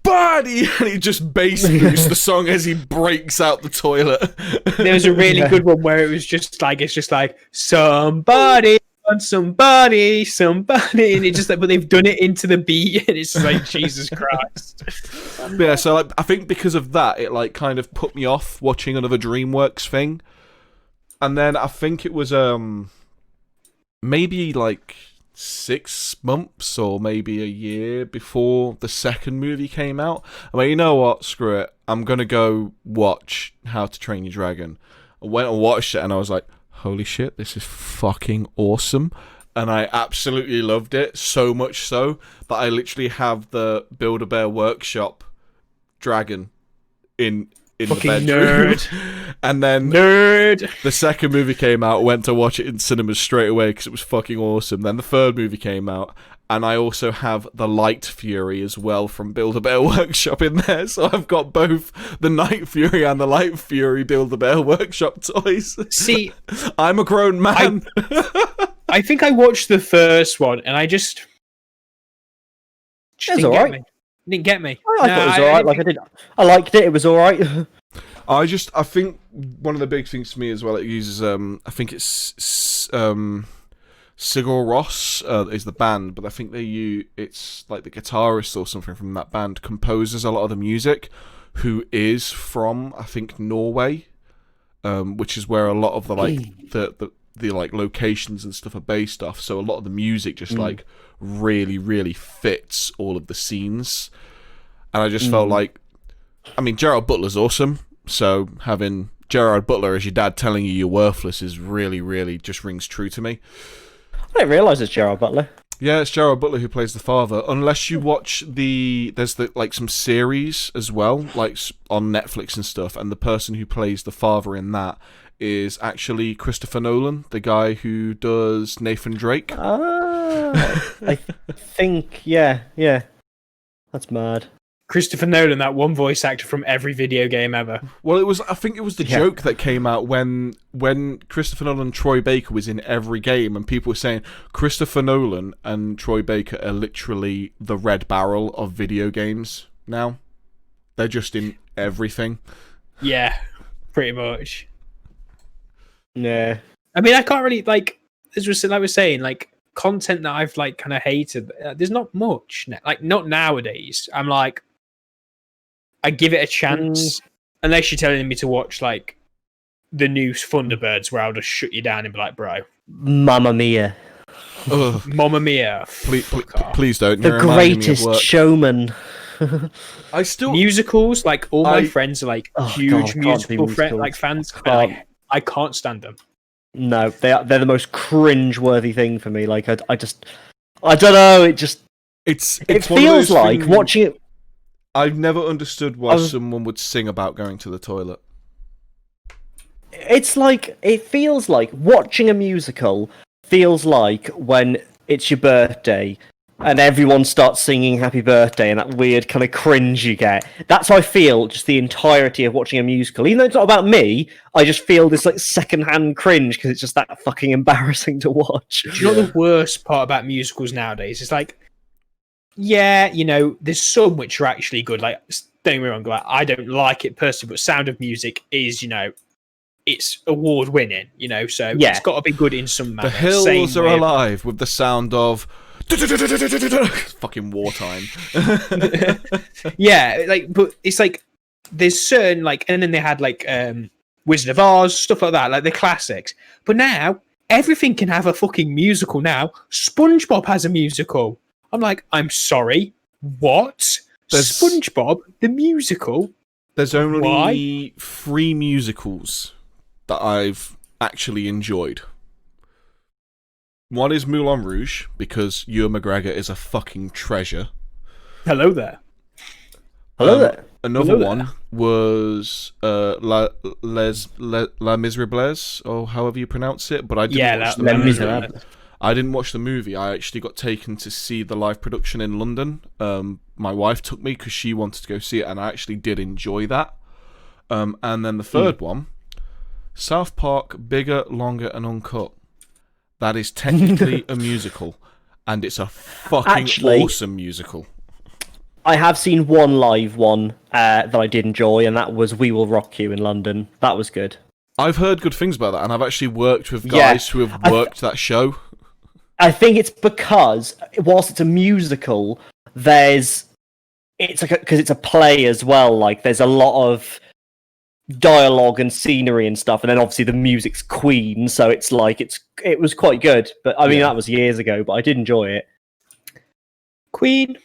body, and he just bass boosts the song as he breaks out the toilet. There was a really good one where it was just somebody on somebody, and it just but they've done it into the beat, and it's just Jesus Christ. Yeah, so I think because of that, it kind of put me off watching another DreamWorks thing, and then I think it was maybe 6 months or maybe a year before the second movie came out. I mean, you know what? Screw it. I'm gonna go watch How to Train Your Dragon. I went and watched it, and I was like, holy shit, this is fucking awesome. And I absolutely loved it, so much so that I literally have the Build-A-Bear Workshop dragon in fucking the bedroom. Nerd. And then the second movie came out, went to watch it in cinemas straight away because it was fucking awesome. Then the third movie came out, and I also have the Light Fury as well from Build-A-Bear Workshop in there. So I've got both the Night Fury and the Light Fury Build-A-Bear Workshop toys. See, I'm a grown man. I think I watched the first one, and I just It was alright. Didn't get me. I thought it was alright. I liked it. It was alright. I think one of the big things for me as well, it uses I think it's Sigur Rós is the band, but I think it's the guitarist or something from that band composes a lot of the music, who is from, I think, Norway, which is where a lot of the locations and stuff are based off. So a lot of the music just really, really fits all of the scenes, and I just felt I mean, Gerard Butler's awesome. So having Gerard Butler as your dad telling you you're worthless is really, really just rings true to me. I didn't realise it's Gerard Butler. Yeah, it's Gerard Butler who plays the father. Unless you watch there's some series as well, on Netflix and stuff, and the person who plays the father in that is actually Christopher Nolan, the guy who does Nathan Drake. I think, yeah. That's mad. Christopher Nolan, that one voice actor from every video game ever. Well, I think it was the joke that came out when Christopher Nolan and Troy Baker was in every game, and people were saying Christopher Nolan and Troy Baker are literally the Red Barrel of video games now. They're just in everything. Yeah, pretty much. Yeah. I mean, I can't really, as I was saying, content that I've, kind of hated, there's not much. Not nowadays. I'm like, I give it a chance, unless you're telling me to watch, the new Thunderbirds, where I'll just shut you down and be like, bro. Mamma Mia. Mamma Mia. Please don't. The Greatest Showman. Musicals, all my friends are, huge musical fans, and I can't stand them. No, they're the most cringe-worthy thing for me. I don't know, it feels like watching it. I've never understood why someone would sing about going to the toilet. It feels like watching a musical feels like when it's your birthday and everyone starts singing happy birthday and that weird kind of cringe you get. That's how I feel just the entirety of watching a musical. Even though it's not about me, I just feel this secondhand cringe because it's just that fucking embarrassing to watch. Do you know what the worst part about musicals nowadays? It's there's some which are actually good. Don't get me wrong, I don't like it personally, but Sound of Music is, it's award winning, so it's got to be good in some manner. The hills are alive with the sound of fucking wartime. Yeah, but it's there's certain and then they had Wizard of Oz, stuff like that, the classics. But now everything can have a fucking musical now. SpongeBob has a musical. I'm sorry, what? SpongeBob, the musical? There's only 3 musicals that I've actually enjoyed. One is Moulin Rouge, because Ewan McGregor is a fucking treasure. Hello there. Another one was La Miserables, or however you pronounce it, but I didn't watch the movie. I didn't watch the movie. I actually got taken to see the live production in London. My wife took me because she wanted to go see it, and I actually did enjoy that. And then the third one, South Park, Bigger, Longer, and Uncut. That is technically a musical, and it's a fucking awesome musical. I have seen one live one that I did enjoy, and that was We Will Rock You in London. That was good. I've heard good things about that, and I've actually worked with guys who have worked that show. I think it's because, whilst it's a musical, because it's a play as well. There's a lot of dialogue and scenery and stuff, and then obviously the music's Queen, so it was quite good. But I mean, that was years ago, but I did enjoy it. Queen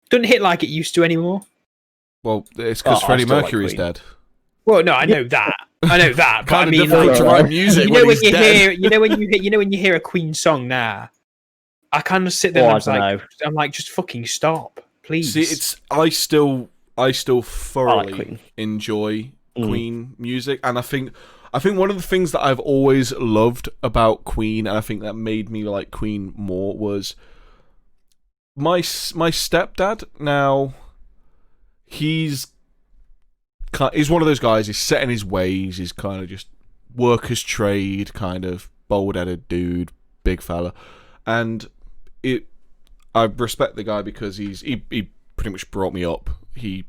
doesn't hit like it used to anymore. Well, it's because Freddie Mercury's dead. Well, no, I know that. But I mean, to write music when you hear a Queen song now, I kind of sit there and I'm like, just fucking stop, please. See, I still thoroughly enjoy Queen music, and I think one of the things that I've always loved about Queen, and I think that made me like Queen more, was my stepdad. Now, he's one of those guys. He's set in his ways. He's kind of just workers' trade, kind of bald-headed dude, big fella, and I respect the guy because he pretty much brought me up. He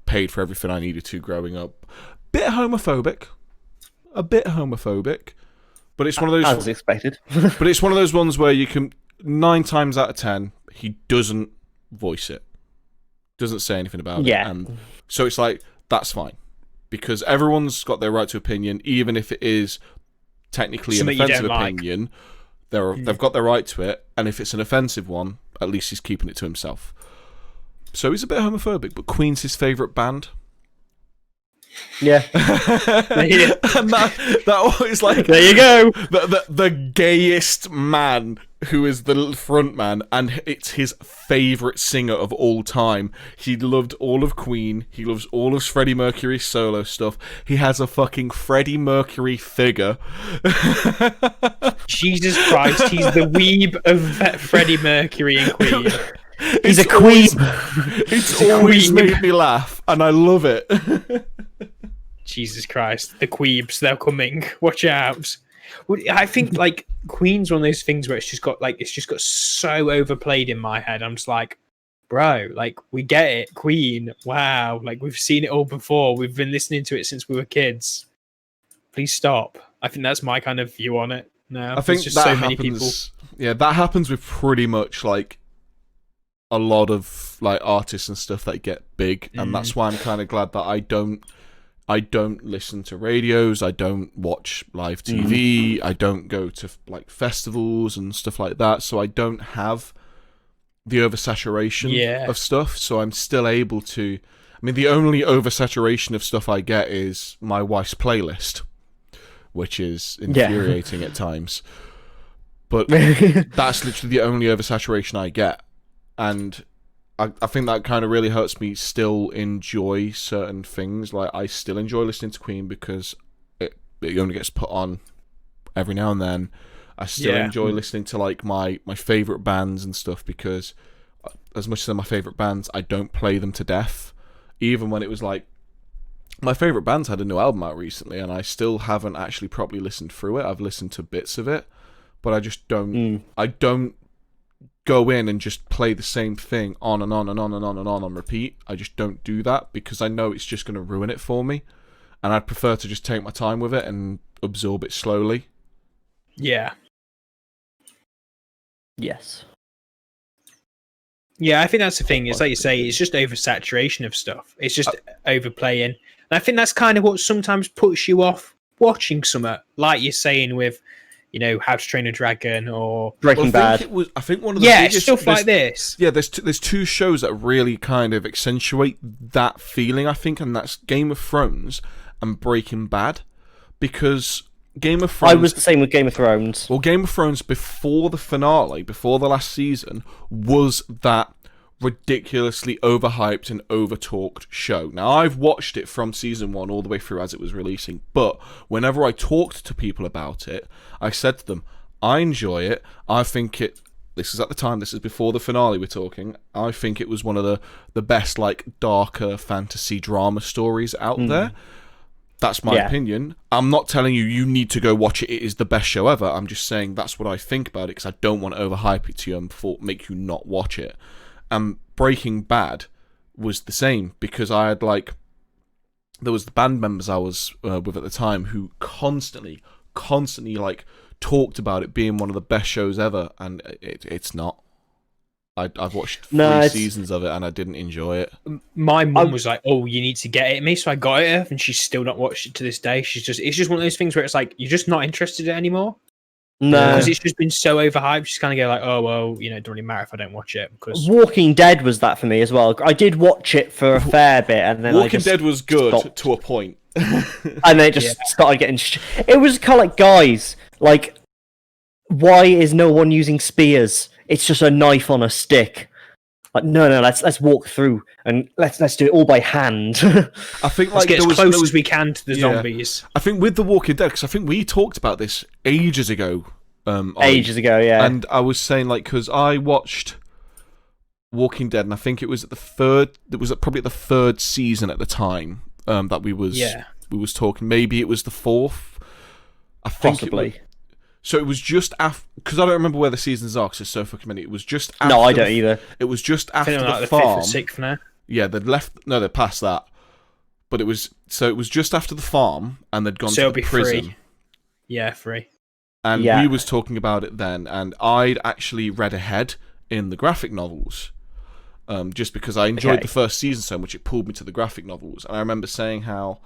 paid for everything I needed to growing up. A bit homophobic, but it's one of those. As expected. But it's one of those ones where you can 9 times out of 10 he doesn't voice it, doesn't say anything about it, and so it's that's fine because everyone's got their right to opinion, even if it is technically an offensive opinion. They've got their right to it, and if it's an offensive one, at least he's keeping it to himself. So he's a bit homophobic, but Queen's his favourite band. Yeah. And that was there you go. The gayest man who is the front man, and it's his favourite singer of all time. He loved all of Queen. He loves all of Freddie Mercury's solo stuff. He has a fucking Freddie Mercury figure. Jesus Christ, he's the weeb of Freddie Mercury and Queen. He's a queen. It's always made me laugh, and I love it. Jesus Christ, the queebs, they're coming. Watch out. I think like Queen's one of those things where it's just got so overplayed in my head. I'm just like, bro, like we get it, Queen. Wow, like we've seen it all before. We've been listening to it since we were kids. Please stop. I think that's my kind of view on it. No, I think just that so happens. many people. Yeah, that happens with pretty much like a lot of like artists and stuff that get big, and that's why I'm kind of glad that I don't listen to radios, I don't watch live TV, I don't go to like festivals and stuff like that, so I don't have the oversaturation of stuff, so I'm still able to... I mean, the only oversaturation of stuff I get is my wife's playlist, which is infuriating at times. But that's literally the only oversaturation I get, and I think that kind of really helps me still enjoy certain things. Like, I still enjoy listening to Queen because it only gets put on every now and then. I still enjoy listening to like my favourite bands and stuff because as much as they're my favourite bands, I don't play them to death. Even when it was like, my favourite bands had a new album out recently and I still haven't actually properly listened through it. I've listened to bits of it, but I just don't... I don't go in and just play the same thing on and on and on and on and on repeat. I just don't do that because I know it's just going to ruin it for me, and I'd prefer to just take my time with it and absorb it slowly. Yeah. Yes. Yeah, I think that's the thing. It's like you say, it's just oversaturation of stuff. It's just overplaying. And I think that's kind of what sometimes puts you off watching something, like you're saying with, you know, How to Train a Dragon or Breaking Bad. I think one of the biggest, stuff like this. Yeah, there's two shows that really kind of accentuate that feeling, I think, and that's Game of Thrones and Breaking Bad, because Game of Thrones... I was the same with Game of Thrones. Well, Game of Thrones before the finale, before the last season, was that ridiculously overhyped and overtalked show. Now, I've watched it from season 1 all the way through as it was releasing, but whenever I talked to people about it, I said to them, I enjoy it, I think it... This is at the time, this is before the finale we're talking, I think it was one of the best, like, darker fantasy drama stories out there. That's my opinion. I'm not telling you need to go watch it, it is the best show ever. I'm just saying that's what I think about it, because I don't want to overhype it to you and make you not watch it. Breaking Bad was the same, because I had like... There was the band members I was with at the time who constantly like talked about it being one of the best shows ever, and it's not. I've watched 3 seasons of it and I didn't enjoy it. My mum was like, "Oh, you need to get it, me." So I got it, and she's still not watched it to this day. It's just one of those things where it's like you're just not interested in it anymore. No, because it's just been so overhyped. She's kind of go like, "Oh well, you know, it doesn't really matter if I don't watch it." Because Walking Dead was that for me as well. I did watch it for a fair bit, and then Walking Dead was good stopped. to a point, and then it just started getting. It was kind of like, guys, like, why is no one using spears? It's just a knife on a stick. Like, no, let's walk through and let's do it all by hand. I think let's get as close as we can to the zombies. I think with The Walking Dead, because I think we talked about this ages ago. Yeah. And I was saying, like, because I watched Walking Dead, and I think it was probably at the 3rd season at the time that we was talking. Maybe it was the 4th. I think possibly. So it was just after, because I don't remember where the seasons are, because there's so fucking many. It was just after. No, I don't either. It was just after like the farm. 5th or 6th now. Yeah, they'd left. No, they're past that. But it was just after the farm, and they'd gone to the prison. 3. Yeah, 3. And we was talking about it then, and I'd actually read ahead in the graphic novels, just because I enjoyed the first season so much, it pulled me to the graphic novels. And I remember saying how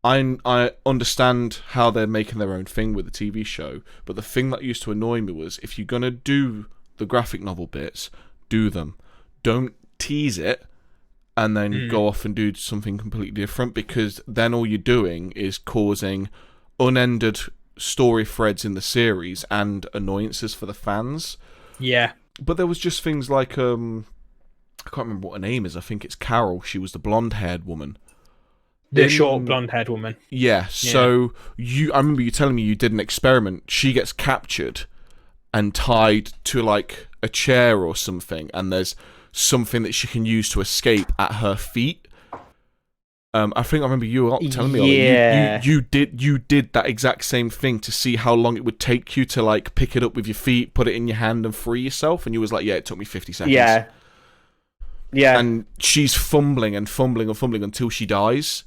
I understand how they're making their own thing with the TV show, but the thing that used to annoy me was, if you're going to do the graphic novel bits, do them. Don't tease it and then go off and do something completely different, because then all you're doing is causing unended story threads in the series and annoyances for the fans. Yeah. But there was just things like I can't remember what her name is. I think it's Carol. She was the blonde-haired woman. The short blonde-haired woman. Yeah. So I remember you telling me you did an experiment. She gets captured and tied to like a chair or something, and there's something that she can use to escape at her feet. I think I remember you telling me, Yeah. you did that exact same thing to see how long it would take you to like pick it up with your feet, put it in your hand, and free yourself. And you was like, yeah, it took me 50 seconds. Yeah. And she's fumbling and fumbling and fumbling until she dies.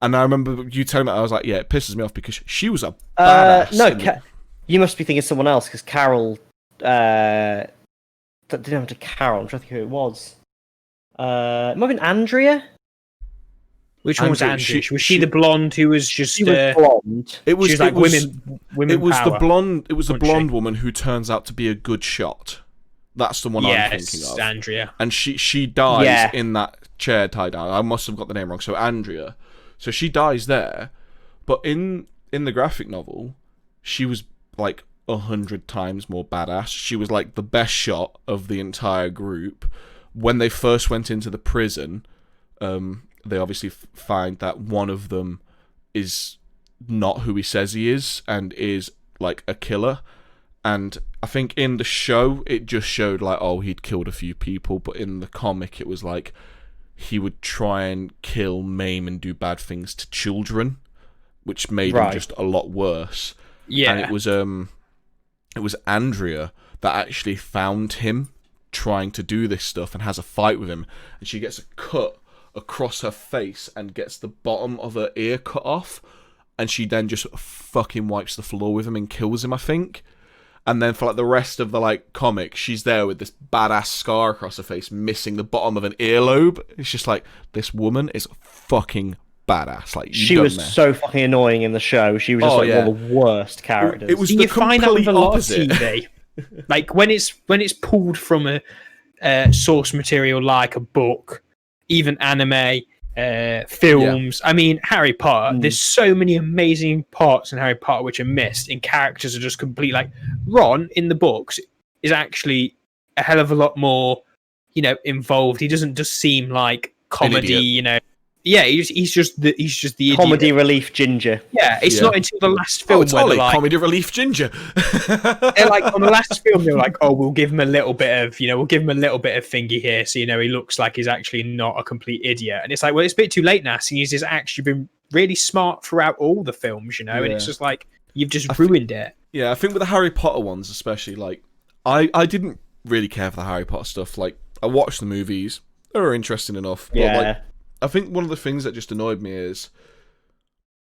And I remember you telling me, I was like, yeah, it pisses me off because she was a badass. No, you must be thinking of someone else because Carol. That didn't happen to Carol. I'm trying to think who it was. It might have been Andrea. Which one was Andrea, Andrea? Was she the blonde who was just? She was blonde. It was she was like women. It was power, the blonde. It was the wasn't she? blonde woman who turns out to be a good shot. That's the one I'm thinking of. Andrea. And she dies in that chair tied down. I must have got the name wrong. So Andrea. So she dies there, but in the graphic novel, she was like 100 times more badass. She was like the best shot of the entire group. When they first went into the prison, they obviously find that one of them is not who he says he is and is like a killer. And I think in the show it just showed like, oh, he'd killed a few people, but in the comic it was like he would try and kill, maim, and do bad things to children, which made him just a lot worse. Yeah. And it was Andrea that actually found him trying to do this stuff and has a fight with him, and she gets a cut across her face and gets the bottom of her ear cut off, and she then just fucking wipes the floor with him and kills him, I think. And then for like the rest of the like comic, she's there with this badass scar across her face, missing the bottom of an earlobe. It's just like, this woman is fucking badass. Like, she was so fucking annoying in the show. She was just one of the worst characters. It was you find that with a lot of opposite. TV. Like when it's pulled from a source material like a book, even anime, films. I mean, Harry Potter. There's so many amazing parts in Harry Potter which are missed, and characters are just complete. Like Ron in the books is actually a hell of a lot more, involved. He doesn't just seem like comedy, Yeah, he's just the idiot. Comedy relief ginger. Yeah, it's not until the last film it's where Ollie, they're like, comedy relief ginger. they're like on the last film they're like, oh, we'll give him a little bit of thingy here, so he looks like he's actually not a complete idiot. And it's like, well, it's a bit too late now. So he's actually been really smart throughout all the films, and it's just like you've just ruined it. Yeah, I think with the Harry Potter ones especially, like I didn't really care for the Harry Potter stuff. Like I watched the movies; they were interesting enough. But, like, I think one of the things that just annoyed me is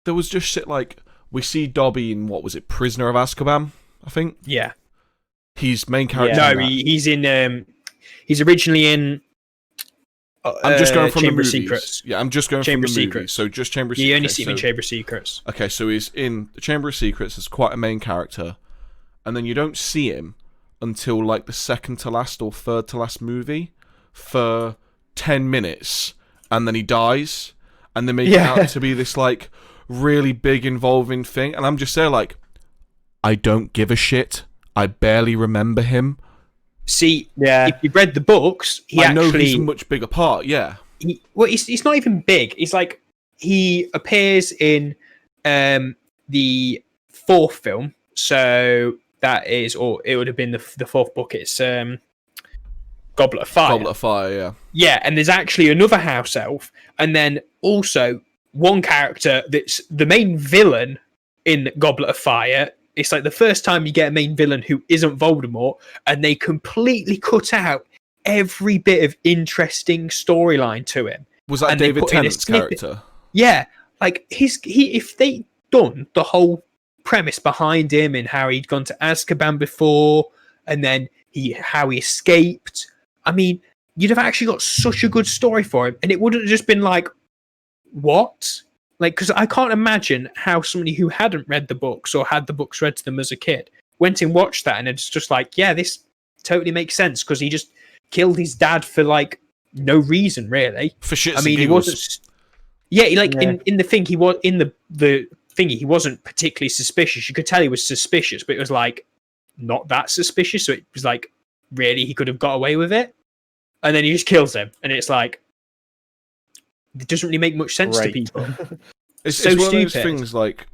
there was just shit like, we see Dobby in, what was it, Prisoner of Azkaban, I think? Yeah. He's main character. No, he's in. He's originally in. I'm just going from Chamber the movies. Secrets. Yeah, I'm just going Chamber from the Secrets. movies. So just Chamber Secrets. You only see him in Chamber Secrets. Okay, so he's in the Chamber of Secrets as quite a main character, and then you don't see him until like the second to last or third to last movie for 10 minutes. And then he dies, and they make it out to be this like really big involving thing, and I'm just there like, I don't give a shit. I barely remember him. See, if you've read the books, I know he's a much bigger part. Yeah. He's not even big. He's like, he appears in the fourth film, so that is, or it would have been the fourth book. It's Goblet of Fire. Goblet of Fire, yeah. Yeah, and there's actually another house elf, and then also one character that's the main villain in Goblet of Fire. It's like the first time you get a main villain who isn't Voldemort, and they completely cut out every bit of interesting storyline to him. Was that David Tennant's character? Yeah, like if they done the whole premise behind him and how he'd gone to Azkaban before, and then how he escaped. I mean, you'd have actually got such a good story for him, and it wouldn't have just been like, what? Like, because I can't imagine how somebody who hadn't read the books or had the books read to them as a kid went and watched that, and it's just like, yeah, this totally makes sense, because he just killed his dad for like no reason, really. For shits I mean, and he giggles. wasn't. Yeah, in the thing, he was in the thingy. He wasn't particularly suspicious. You could tell he was suspicious, but it was like not that suspicious. So it was like really he could have got away with it, and then he just kills him, and it's like it doesn't really make much sense to people. It's so one stupid. of those things like.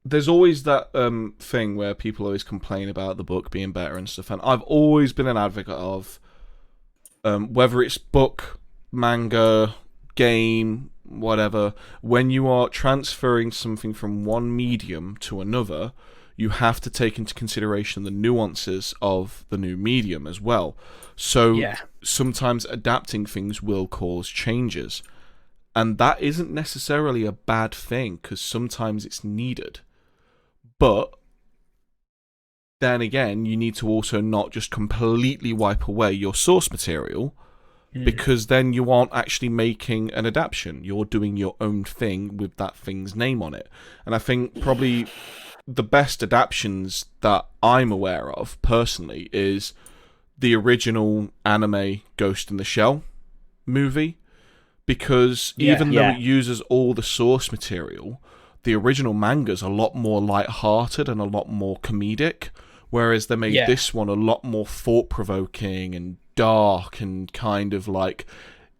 There's always that thing where people always complain about the book being better and stuff, and I've always been an advocate of whether it's book, manga, game, whatever, when you are transferring something from one medium to another, you have to take into consideration the nuances of the new medium as well. So sometimes adapting things will cause changes, and that isn't necessarily a bad thing because sometimes it's needed. But then again, you need to also not just completely wipe away your source material, because then you aren't actually making an adaptation. You're doing your own thing with that thing's name on it. And I think probably the best adaptations that I'm aware of, personally, is the original anime Ghost in the Shell movie. Because even though it uses all the source material, the original manga's a lot more light-hearted and a lot more comedic, whereas they made this one a lot more thought-provoking and dark and kind of like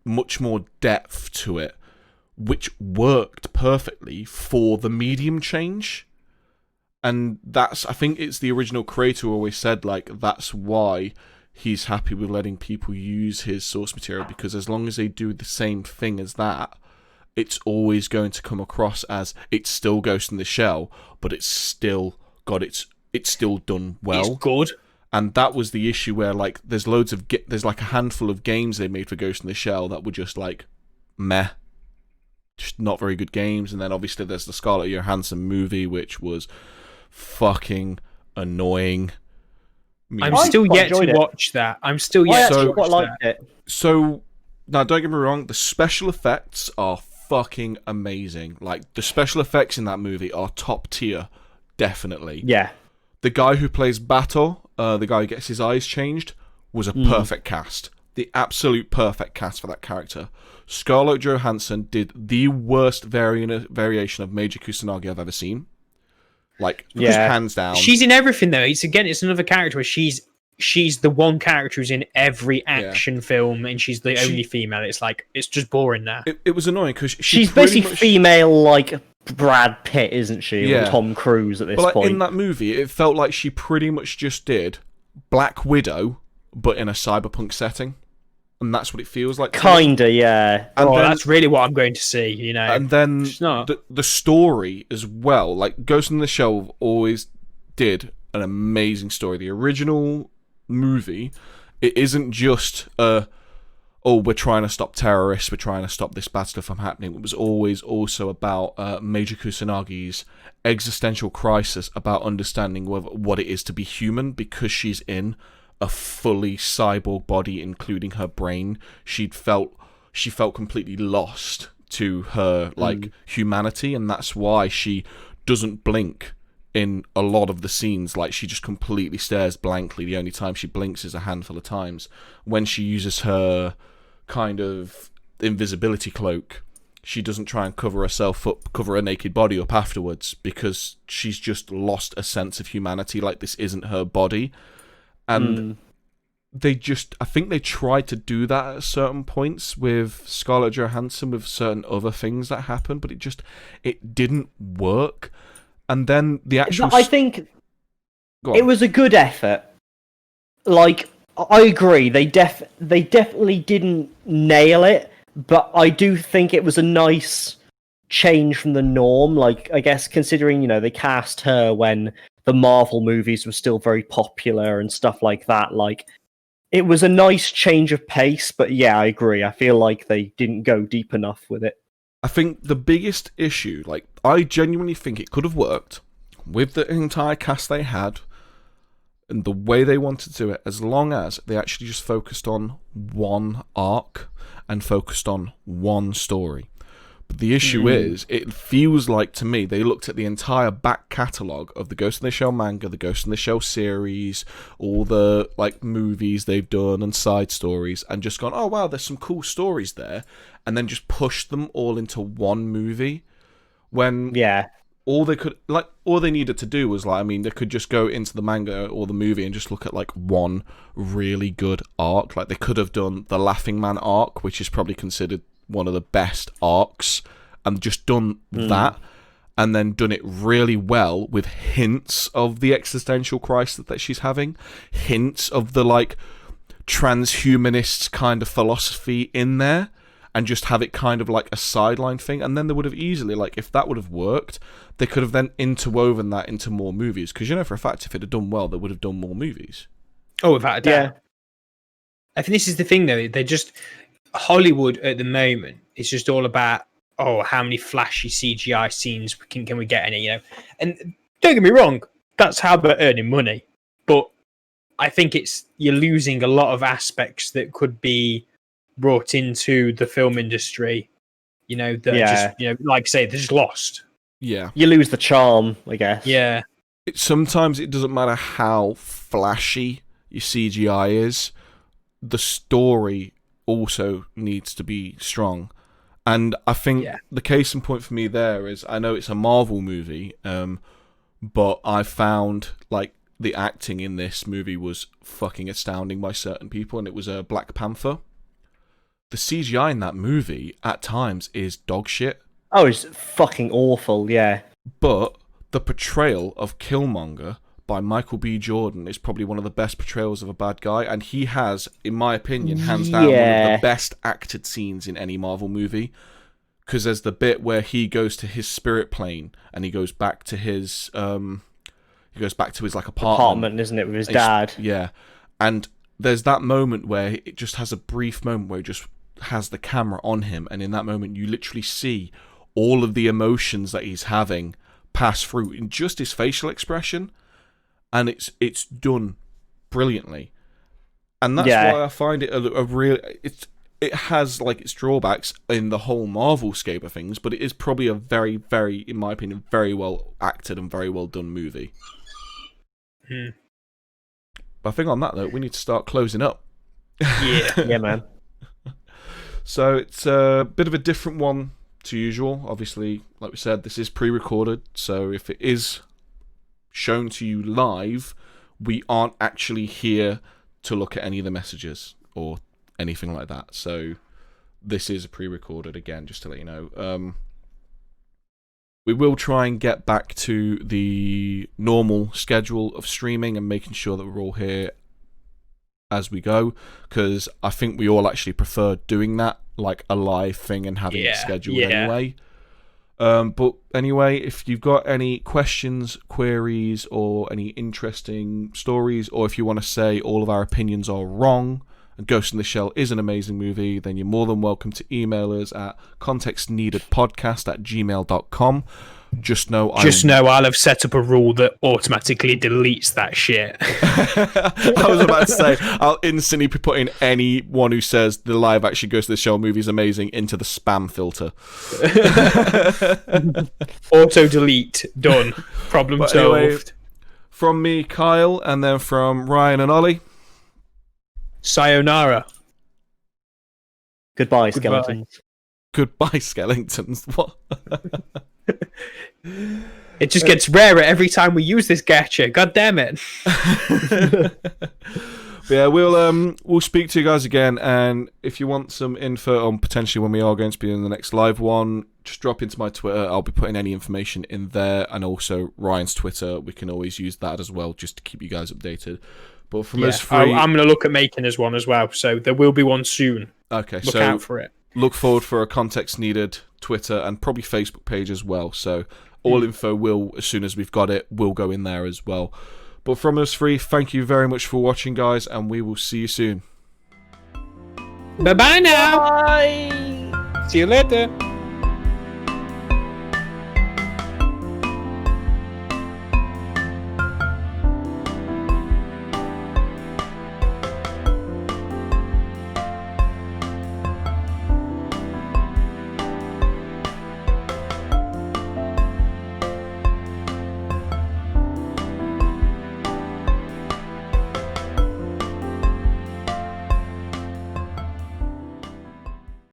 much more depth to it, which worked perfectly for the medium change. And I think it's the original creator who always said, like, that's why he's happy with letting people use his source material, because as long as they do the same thing as that, it's always going to come across as it's still Ghost in the Shell, but it's still got it's still done well. It's good. And that was the issue where like there's like a handful of games they made for Ghost in the Shell that were just like meh, just not very good games. And then obviously there's the Scarlett Johansson movie, which was fucking annoying. I'm still yet to watch that. I'm still yet to watch liked it. So now, don't get me wrong, the special effects are fucking amazing. Like, the special effects in that movie are top tier, definitely. Yeah. The guy who plays Bato, the guy who gets his eyes changed, was a perfect cast. The absolute perfect cast for that character. Scarlett Johansson did the worst variation of Meiji Kusanagi I've ever seen. Like, just hands down. She's in everything, though. It's another character where she's the one character who's in every action film, and she's the only female. It's like, it's just boring now. It was annoying because she's basically female, like Brad Pitt, isn't she? Or Tom Cruise at this point. In that movie, it felt like she pretty much just did Black Widow, but in a cyberpunk setting. And that's what it feels like. Kinda, yeah. And then, that's really what I'm going to see, you know. And then the story as well. Like, Ghost in the Shell always did an amazing story. The original movie, it isn't just we're trying to stop terrorists, we're trying to stop this bad stuff from happening. It was always also about Meiji Kusanagi's existential crisis about understanding what it is to be human, because she's in a fully cyborg body, including her brain. She felt completely lost to her humanity, and that's why she doesn't blink in a lot of the scenes. Like, she just completely stares blankly. The only time she blinks is a handful of times. When she uses her kind of invisibility cloak, she doesn't try and cover herself up, cover her naked body up afterwards, because she's just lost a sense of humanity. Like, this isn't her body. And I think they tried to do that at certain points with Scarlett Johansson, with certain other things that happened, but it didn't work. And then the actual... I think it was a good effort. Like, I agree, they definitely didn't nail it, but I do think it was a nice change from the norm. Like, I guess considering, they cast her when the Marvel movies were still very popular and stuff like that, like, it was a nice change of pace. But yeah, I agree. I feel like they didn't go deep enough with it. I think the biggest issue, like, I genuinely think it could have worked with the entire cast they had and the way they wanted to do it, as long as they actually just focused on one arc and focused on one story. But the issue is, it feels like to me, they looked at the entire back catalogue of the Ghost in the Shell manga, the Ghost in the Shell series, all the movies they've done and side stories, and just gone, oh wow, there's some cool stories there, and then just pushed them all into one movie. When all they needed to do was like, I mean, they could just go into the manga or the movie and just look at like one really good arc. Like they could have done the Laughing Man arc, which is probably considered one of the best arcs, and just done that, and then done it really well with hints of the existential crisis that she's having, hints of the like transhumanist kind of philosophy in there, and just have it kind of like a sideline thing. And then they would have easily, like, if that would have worked, they could have then interwoven that into more movies, because you know for a fact if it had done well, they would have done more movies. Oh, without a doubt. Yeah. I think this is the thing, though. They're just Hollywood at the moment. It's just all about, oh, how many flashy CGI scenes can we get in it, you know? And don't get me wrong, that's how they're earning money. But I think you're losing a lot of aspects that could be brought into the film industry. You know, that just, you know, like I say, they're just lost. Yeah, You lose the charm, I guess. Yeah. Sometimes it doesn't matter how flashy your CGI is, the story also needs to be strong. And I think the case in point for me there is, I know it's a Marvel movie, but I found like the acting in this movie was fucking astounding by certain people, and it was Black Panther. The CGI in that movie at times is dog shit. Oh, it's fucking awful, yeah. But the portrayal of Killmonger by Michael B. Jordan is probably one of the best portrayals of a bad guy, and he has, in my opinion, hands down, one of the best acted scenes in any Marvel movie. Because there's the bit where he goes to his spirit plane and he goes back to his like apartment, Isn't it, with his dad? Yeah, and there's that moment where it just has a brief moment where he just has the camera on him, and in that moment you literally see all of the emotions that he's having pass through in just his facial expression. And it's done brilliantly, and that's why I find it a real. It has like its drawbacks in the whole Marvel scape of things, but it is probably a very, very, in my opinion, very well acted and very well done movie. But I think on that note, we need to start closing up. Yeah, yeah, man. So it's a bit of a different one to usual. Obviously, like we said, this is pre-recorded, so if it is shown to you live, we aren't actually here to look at any of the messages or anything like that. So this is pre-recorded, again, just to let you know. We will try and get back to the normal schedule of streaming and making sure that we're all here as we go, because I think we all actually prefer doing that, like a live thing and having it scheduled anyway. But anyway, if you've got any questions, queries, or any interesting stories, or if you want to say all of our opinions are wrong and Ghost in the Shell is an amazing movie, then you're more than welcome to email us at contextneededpodcast@gmail.com. Just know I'll have set up a rule that automatically deletes that shit. I was about to say, I'll instantly be putting anyone who says the live action Ghost of the Shell movie is amazing into the spam filter. Auto delete, done. Problem solved. Anyway, from me, Kyle, and then from Ryan and Ollie, sayonara. Goodbye, skeletons. Goodbye, skeletons. What? It just gets rarer every time we use this gacha. God damn it. But yeah, we'll speak to you guys again, and if you want some info on potentially when we are going to be in the next live one, just drop into my Twitter. I'll be putting any information in there, and also Ryan's Twitter. We can always use that as well, just to keep you guys updated. But from us three, I'm going to look at making us one as well, so there will be one soon. Okay, look out for it. Look forward for a Context Needed Twitter and probably Facebook page as well. So all info will, as soon as we've got it, will go in there as well. But from us three, thank you very much for watching, guys, and we will see you soon. Bye-bye now. Bye. See you later.